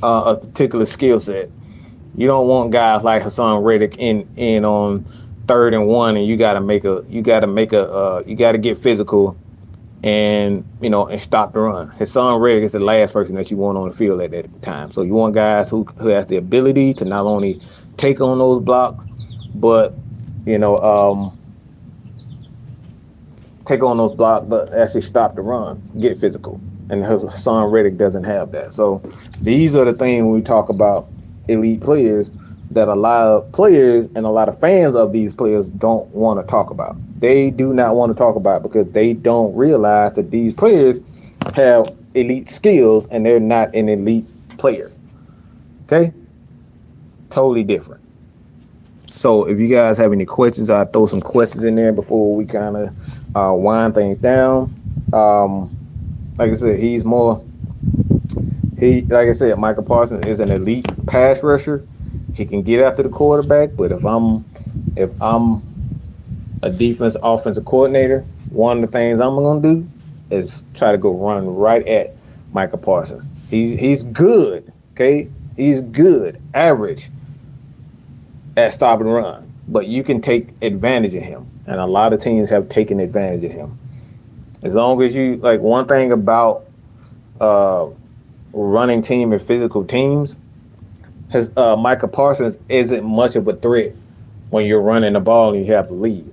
particular skill set. You don't want guys like Hassan Reddick in on 3rd and 1, and you got to get physical and and stop the run. His son Reddick is the last person that you want on the field at that time. So you want guys who has the ability to not only take on those blocks, but take on those blocks, but actually stop the run, get physical. And his son Reddick doesn't have that. So these are the things when we talk about elite players that a lot of players and a lot of fans of these players don't want to talk about. They do not want to talk about because they don't realize that these players have elite skills and they're not an elite player. Okay? Totally different. So if you guys have any questions, I'll throw some questions in there before we kind of wind things down. Like I said, like I said, Micah Parsons is an elite pass rusher. He can get after the quarterback, but if I'm a offensive coordinator, one of the things I'm gonna do is try to go run right at Micah Parsons. He's good, okay? He's good, average at stop and run, but you can take advantage of him, and a lot of teams have taken advantage of him. As long as you like, one thing about running team and physical teams, Micah Parsons isn't much of a threat when you're running the ball and you have the lead.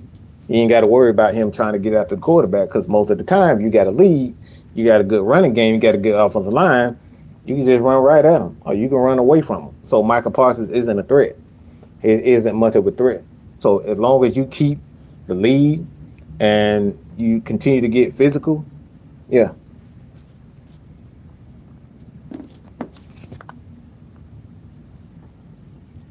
You ain't got to worry about him trying to get after the quarterback because most of the time you got a lead, you got a good running game, you got a good offensive line, you can just run right at him or you can run away from him. So Micah Parsons isn't a threat. It isn't much of a threat. So as long as you keep the lead and you continue to get physical, yeah.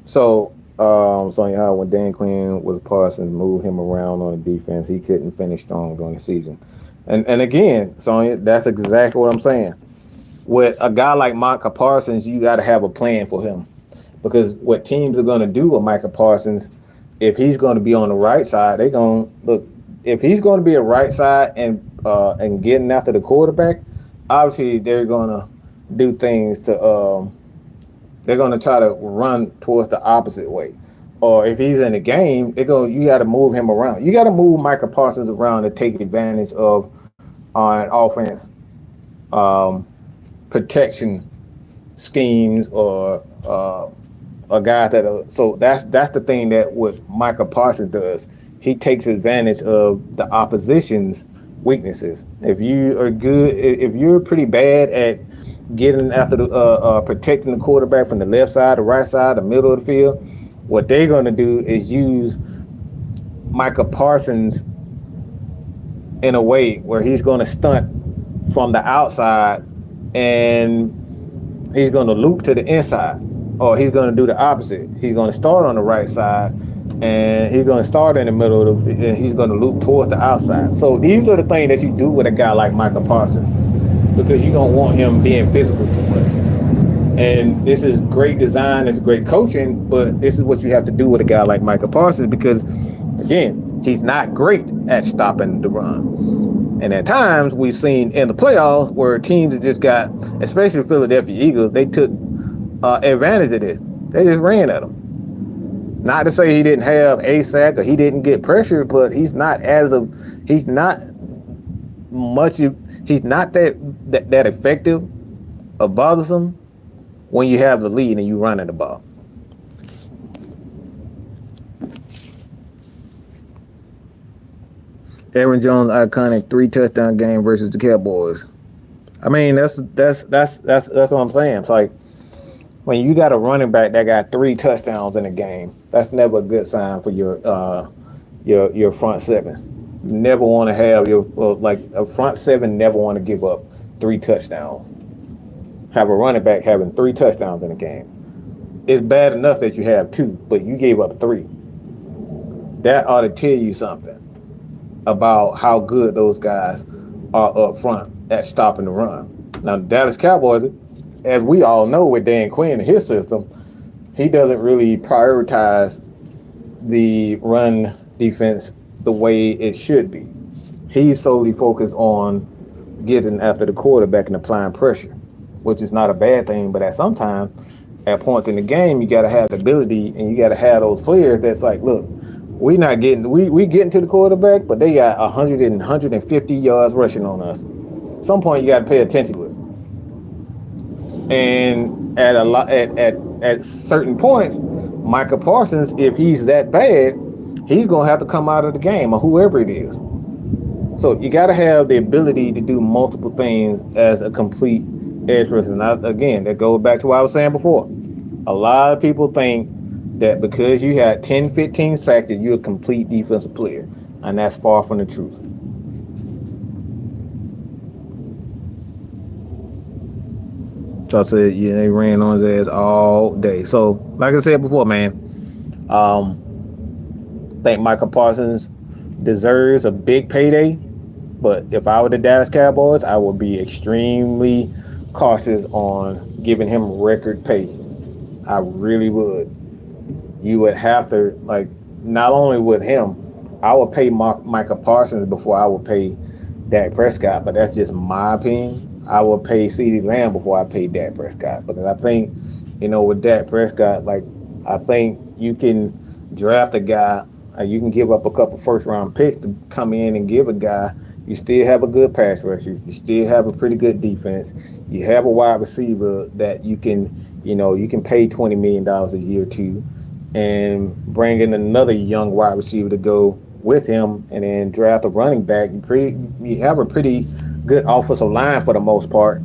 So, Sonya, when Dan Quinn was Parsons, moved him around on the defense, he couldn't finish strong during the season. And again, Sonya, that's exactly what I'm saying. With a guy like Micah Parsons, you got to have a plan for him. Because what teams are going to do with Micah Parsons, if he's going to be on the right side, they're going to look. If he's going to be a right side and getting after the quarterback, obviously they're going to do things to. They're going to try to run towards the opposite way. Or if he's in the game, you got to move him around. You got to move Micah Parsons around to take advantage of on offense protection schemes or guys that. So that's the thing that what Micah Parsons does. He takes advantage of the opposition's weaknesses. If you are good, if you're pretty bad at getting after the protecting the quarterback from the left side, the right side, the middle of the field, what they're going to do is use Micah Parsons in a way where he's going to stunt from the outside and he's going to loop to the inside, or he's going to do the opposite. He's going to start on the right side and he's going to start in the middle and he's going to loop towards the outside. So these are the things that you do with a guy like Micah Parsons, because you don't want him being physical too much. And this is great design, it's great coaching, but this is what you have to do with a guy like Micah Parsons because, again, he's not great at stopping the run. And at times, we've seen in the playoffs where teams have just got, especially the Philadelphia Eagles, they took advantage of this. They just ran at him. Not to say he didn't have a sack or he didn't get pressure, but he's not that effective or bothersome when you have the lead and you running the ball. Aaron Jones' iconic 3-touchdown game versus the Cowboys. I mean, that's what I'm saying. It's like when you got a running back that got 3 touchdowns in a game, that's never a good sign for your front seven. You never want to have a front seven never want to give up 3 touchdowns. Have a running back having 3 touchdowns in a game. It's bad enough that you have 2, but you gave up 3. That ought to tell you something about how good those guys are up front at stopping the run. Now, the Dallas Cowboys, as we all know with Dan Quinn and his system, he doesn't really prioritize the run defense the way it should be. He's solely focused on getting after the quarterback and applying pressure, which is not a bad thing, but at points in the game, you got to have the ability and you got to have those players that's like, look, We getting to the quarterback, but they got 150 yards rushing on us. At some point, you got to pay attention to it. And at certain points, Micah Parsons, if he's that bad, he's gonna have to come out of the game, or whoever it is. So you got to have the ability to do multiple things as a complete edge rusher. And again, that goes back to what I was saying before. A lot of people think that because you had 10, 15 sacks that you're a complete defensive player, and that's far from the truth. So I said, yeah, they ran on his ass all day. So, like I said before, man, I think Michael Parsons deserves a big payday. But if I were the Dallas Cowboys, I would be extremely cautious on giving him record pay. I really would. You would have to, like, not only with him, I would pay Micah Parsons before I would pay Dak Prescott, but that's just my opinion. I would pay CeeDee Lamb before I pay Dak Prescott. Because I think, with Dak Prescott, like, I think you can draft a guy, you can give up a couple first-round picks to come in and give a guy. You still have a good pass rusher. You still have a pretty good defense. You have a wide receiver that you can pay $20 million a year to, and bring in another young wide receiver to go with him, and then draft a running back. You have a pretty good offensive line for the most part.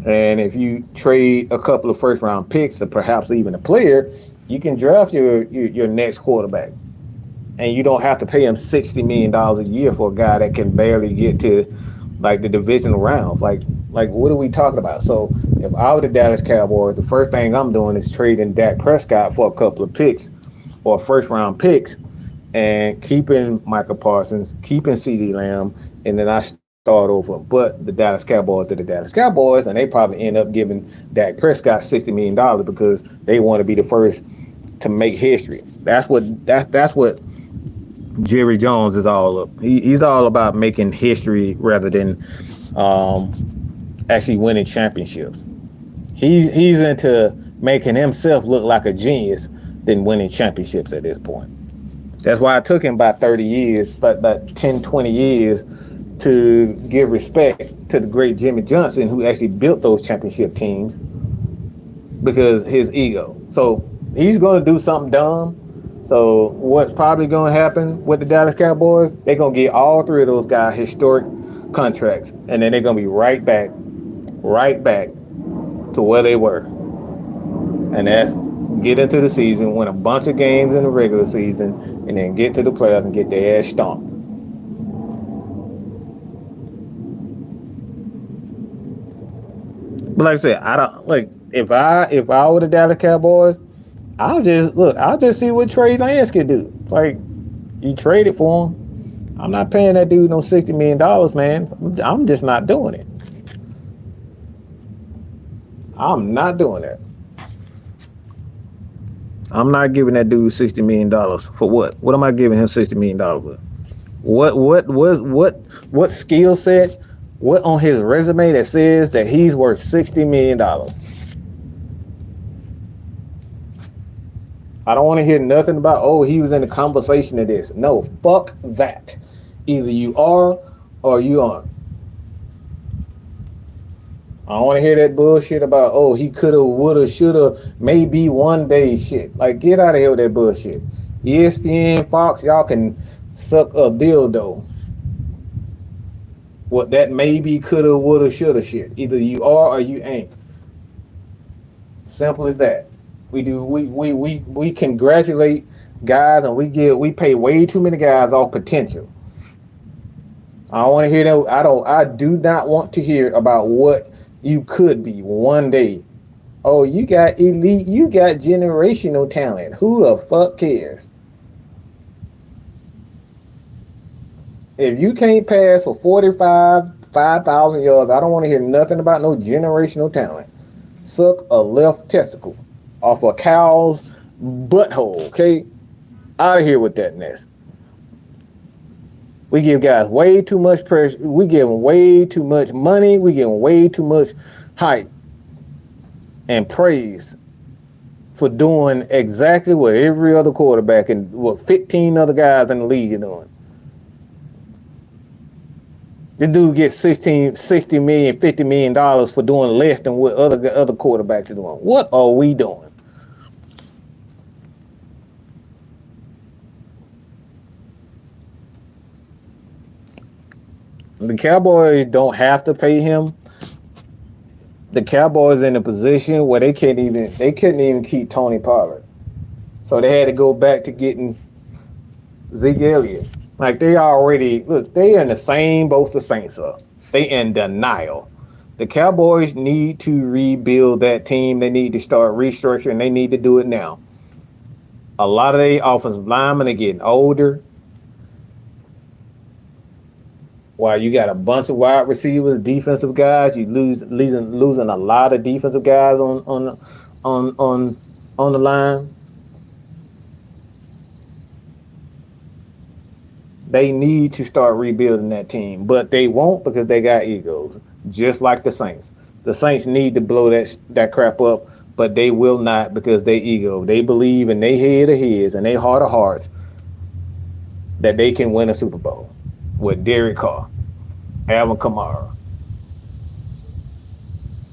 And if you trade a couple of first-round picks, or perhaps even a player, you can draft your next quarterback. And you don't have to pay him $60 million a year for a guy that can barely get to, like, the divisional round. Like what are we talking about? So if I were the Dallas Cowboys, the first thing I'm doing is trading Dak Prescott for a couple of picks or first-round picks, and keeping Michael Parsons, keeping CeeDee Lamb, and then I start over. But the Dallas Cowboys are the Dallas Cowboys, and they probably end up giving Dak Prescott $60 million because they want to be the first to make history. That's what Jerry Jones is all up. He's all about making history rather than actually winning championships. He's into making himself look like a genius than winning championships at this point. That's why it took him about 30 years, about 10, 20 years to give respect to the great Jimmy Johnson, who actually built those championship teams, because his ego. So he's going to do something dumb. So what's probably going to happen with the Dallas Cowboys, they're going to get all three of those guys historic contracts, and then they're going to be right back to where they were. And that's get into the season, win a bunch of games in the regular season, and then get to the playoffs and get their ass stomped. But like I said, I don't like if I were the Dallas Cowboys, I'll just see what Trey Lance could do. Like, you traded for him. I'm not paying that dude no $60 million, man. I'm just not doing it. I'm not doing that. I'm not giving that dude $60 million for what? What am I giving him $60 million for? What skill set? What on his resume that says that he's worth $60 million? I don't want to hear nothing about, he was in the conversation of this. No, fuck that. Either you are or you aren't. I don't want to hear that bullshit about, he coulda, woulda, shoulda, maybe one day shit. Like, get out of here with that bullshit. ESPN, Fox, y'all can suck a dildo. What that maybe, coulda, woulda, shoulda shit. Either you are or you ain't. Simple as that. We congratulate guys, and we pay way too many guys off potential. I don't want to hear that. I do not want to hear about what you could be one day. Oh, you got elite, you got generational talent. Who the fuck cares? If you can't pass for 5,000 yards, I don't want to hear nothing about no generational talent. Suck a left testicle off a cow's butthole, okay? Out of here with that mess. We give guys way too much pressure. We give them way too much money. We give them way too much hype and praise for doing exactly what every other quarterback and what 15 other guys in the league are doing. This dude gets $60 million, $50 million for doing less than what other quarterbacks are doing. What are we doing? The Cowboys don't have to pay him. The Cowboys in a position where they couldn't even keep Tony Pollard. So they had to go back to getting Zeke Elliott. Like they in the same boat the Saints are. They in denial. The Cowboys need to rebuild that team. They need to start restructuring. They need to do it now. A lot of the offensive linemen are getting older. While you got a bunch of wide receivers, defensive guys, you losing a lot of defensive guys on the line. They need to start rebuilding that team, but they won't because they got egos, just like the Saints. The Saints need to blow that crap up, but they will not because they ego. They believe in their head of heads and their heart of hearts that they can win a Super Bowl with Derek Carr, Alvin Kamara.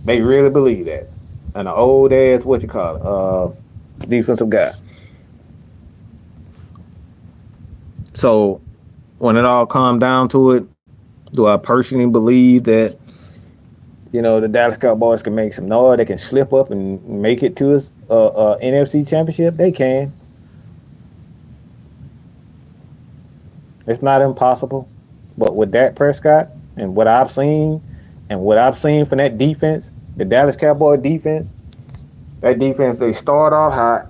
They really believe that. And an old ass, defensive guy. So when it all comes down to it, do I personally believe that, the Dallas Cowboys can make some noise? They can slip up and make it to a NFC championship? They can. It's not impossible. But with Dak Prescott and what I've seen from that defense, the Dallas Cowboys defense, that defense, they start off hot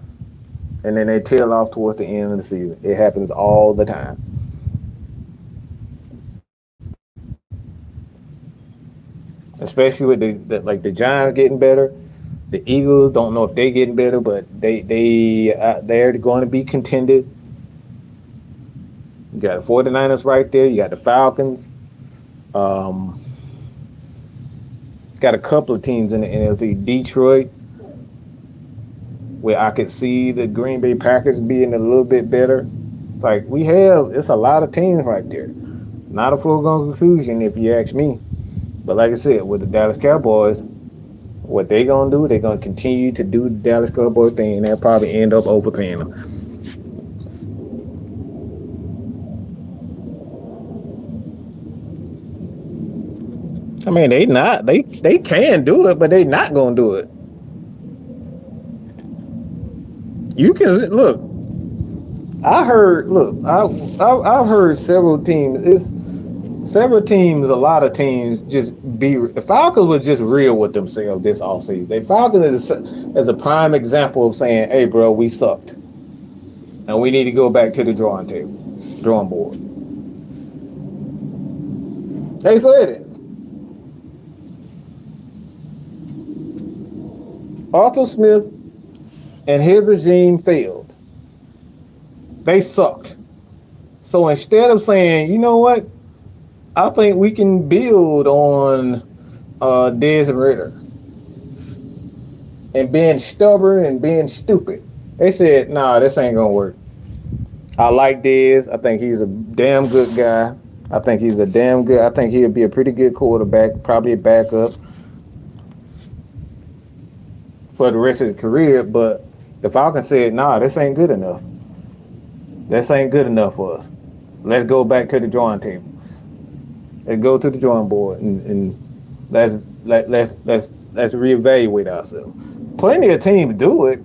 and then they tail off towards the end of the season. It happens all the time. Especially with the Giants getting better. The Eagles, don't know if they're getting better, but they're going to be contended. You got the 49ers right there. You got the Falcons. Got a couple of teams in the NFC. Detroit, where I could see the Green Bay Packers being a little bit better. Like it's a lot of teams right there. Not a foregone conclusion if you ask me. But like I said, with the Dallas Cowboys, what they're going to do, they're going to continue to do the Dallas Cowboy thing, and they'll probably end up overpaying them. I mean, they can do it, but they're not going to do it. You can look. I've heard several teams. A lot of teams the Falcons was just real with themselves this offseason. The Falcons is a prime example of saying, hey, bro, we sucked. And we need to go back to the drawing board. They said it. Arthur Smith and his regime failed. They sucked. So instead of saying, you know what? I think we can build on Desmond Ridder and being stubborn and being stupid. They said, nah, this ain't gonna work. I like Dez. I think he's a damn good guy. I think he'll be a pretty good quarterback, probably a backup for the rest of his career. But the Falcons said, nah, this ain't good enough. This ain't good enough for us. Let's go back to the drawing table. Let's go to the drawing board and let's reevaluate ourselves. Plenty of teams do it,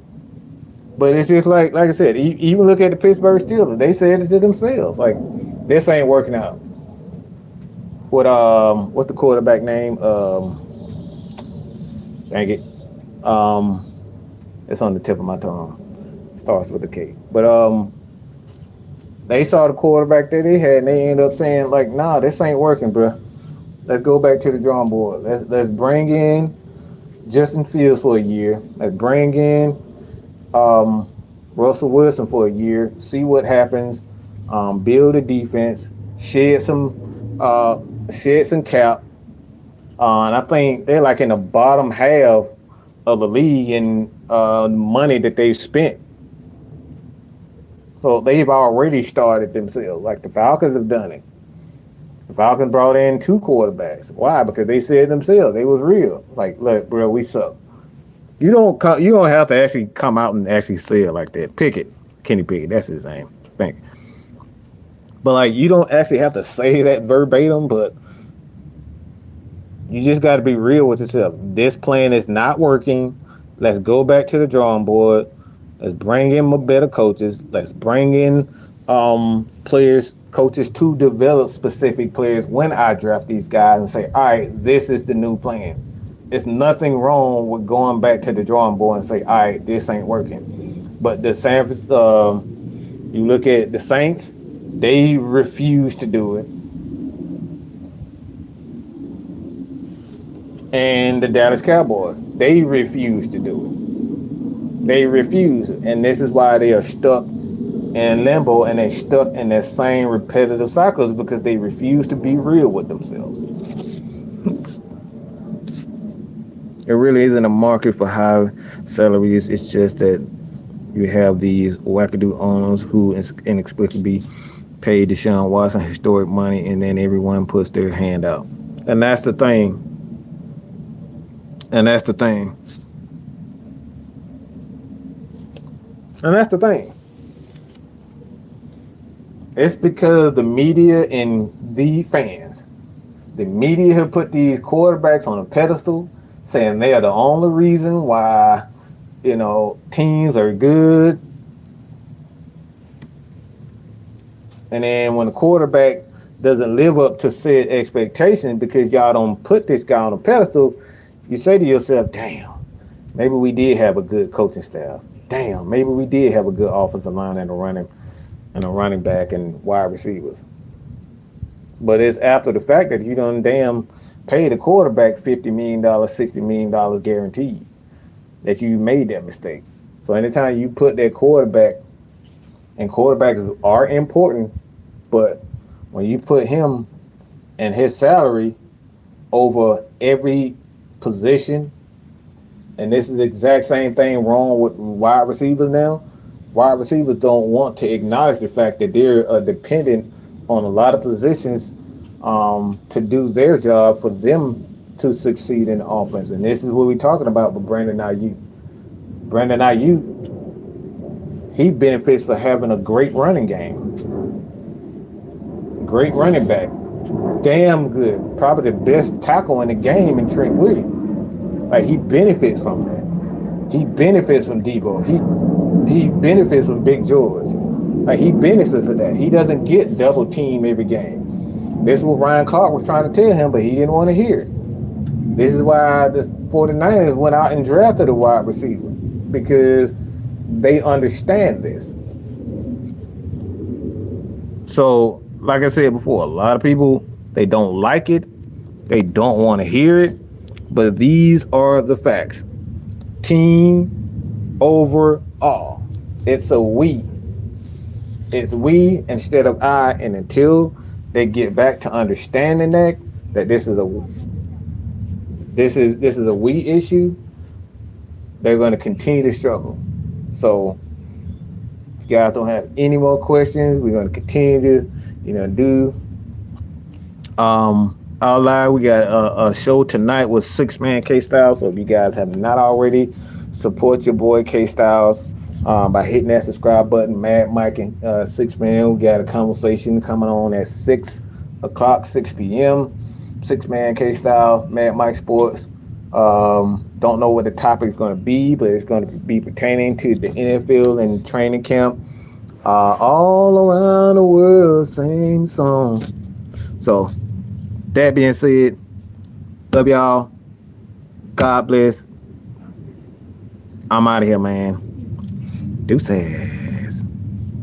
but it's just like I said. Even look at the Pittsburgh Steelers. They said it to themselves, like this ain't working out. What's the quarterback name? Dang it. It's on the tip of my tongue. Starts with a K. But they saw the quarterback that they had, and they ended up saying, like, nah, this ain't working, bro. Let's go back to the drawing board. Let's bring in Justin Fields for a year. Let's bring in Russell Wilson for a year. See what happens. Build a defense. Shed some cap. And I think they're like in the bottom half of the league and money that they've spent. So they've already started themselves. Like the Falcons have done it. The Falcons brought in 2 quarterbacks. Why? Because they said themselves they was real. It's like, look, bro, we suck. You don't have to actually come out and actually say it like that. Pickett, Kenny Pickett, that's his name. Thank you. But like, you don't actually have to say that verbatim, but you just got to be real with yourself. This plan is not working. Let's go back to the drawing board. Let's bring in better coaches. Let's bring in coaches to develop specific players when I draft these guys and say, all right, this is the new plan. There's nothing wrong with going back to the drawing board and say, all right, this ain't working. But the you look at the Saints, they refuse to do it. And the Dallas Cowboys, they refuse to do it. They refuse. And this is why they are stuck in limbo and they're stuck in that same repetitive cycles because they refuse to be real with themselves. There really isn't a market for high salaries. It's just that you have these wackadoo owners who inexplicably pay Deshaun Watson historic money, and then everyone puts their hand out. And that's the thing. And that's the thing. It's because the media and the fans, the media have put these quarterbacks on a pedestal, saying they are the only reason why, teams are good. And then when the quarterback doesn't live up to said expectations because y'all don't put this guy on a pedestal, you say to yourself, damn, maybe we did have a good coaching staff. Damn, maybe we did have a good offensive line and a running back and wide receivers. But it's after the fact that you done damn pay the quarterback $50 million, $60 million guaranteed that you made that mistake. So anytime you put that quarterback, and quarterbacks are important, but when you put him and his salary over every position, and this is the exact same thing wrong with wide receivers now. Wide receivers don't want to acknowledge the fact that they're dependent on a lot of positions to do their job for them to succeed in the offense. And this is what we're talking about with Brandon Ayuk. Brandon Ayuk, he benefits for having a great running game. Great running back. Damn good. Probably the best tackle in the game in Trent Williams. Like, he benefits from that. He benefits from Debo. He benefits from Big George. Like, he benefits from that. He doesn't get double team every game. This is what Ryan Clark was trying to tell him, but he didn't want to hear it. This is why the 49ers went out and drafted a wide receiver, because they understand this. So, like I said before, a lot of people, they don't like it. They don't want to hear it. But these are the facts. Team over all. It's a we. It's we instead of I. And until they get back to understanding that this is a we issue, they're going to continue to struggle. So, if you guys don't have any more questions, we're going to continue to, do our live. We got a show tonight with 6-Man K-Styles. So if you guys have not already, support your boy K-Styles by hitting that subscribe button. Mad Mike and 6-Man, we got a conversation coming on at 6 o'clock, 6 p.m. 6-Man K-Styles, Mad Mike Sports. Don't know what the topic is going to be, but it's going to be pertaining to the NFL and training camp. All around the world, same song. So, that being said, love y'all. God bless. I'm out of here, man. Deuces.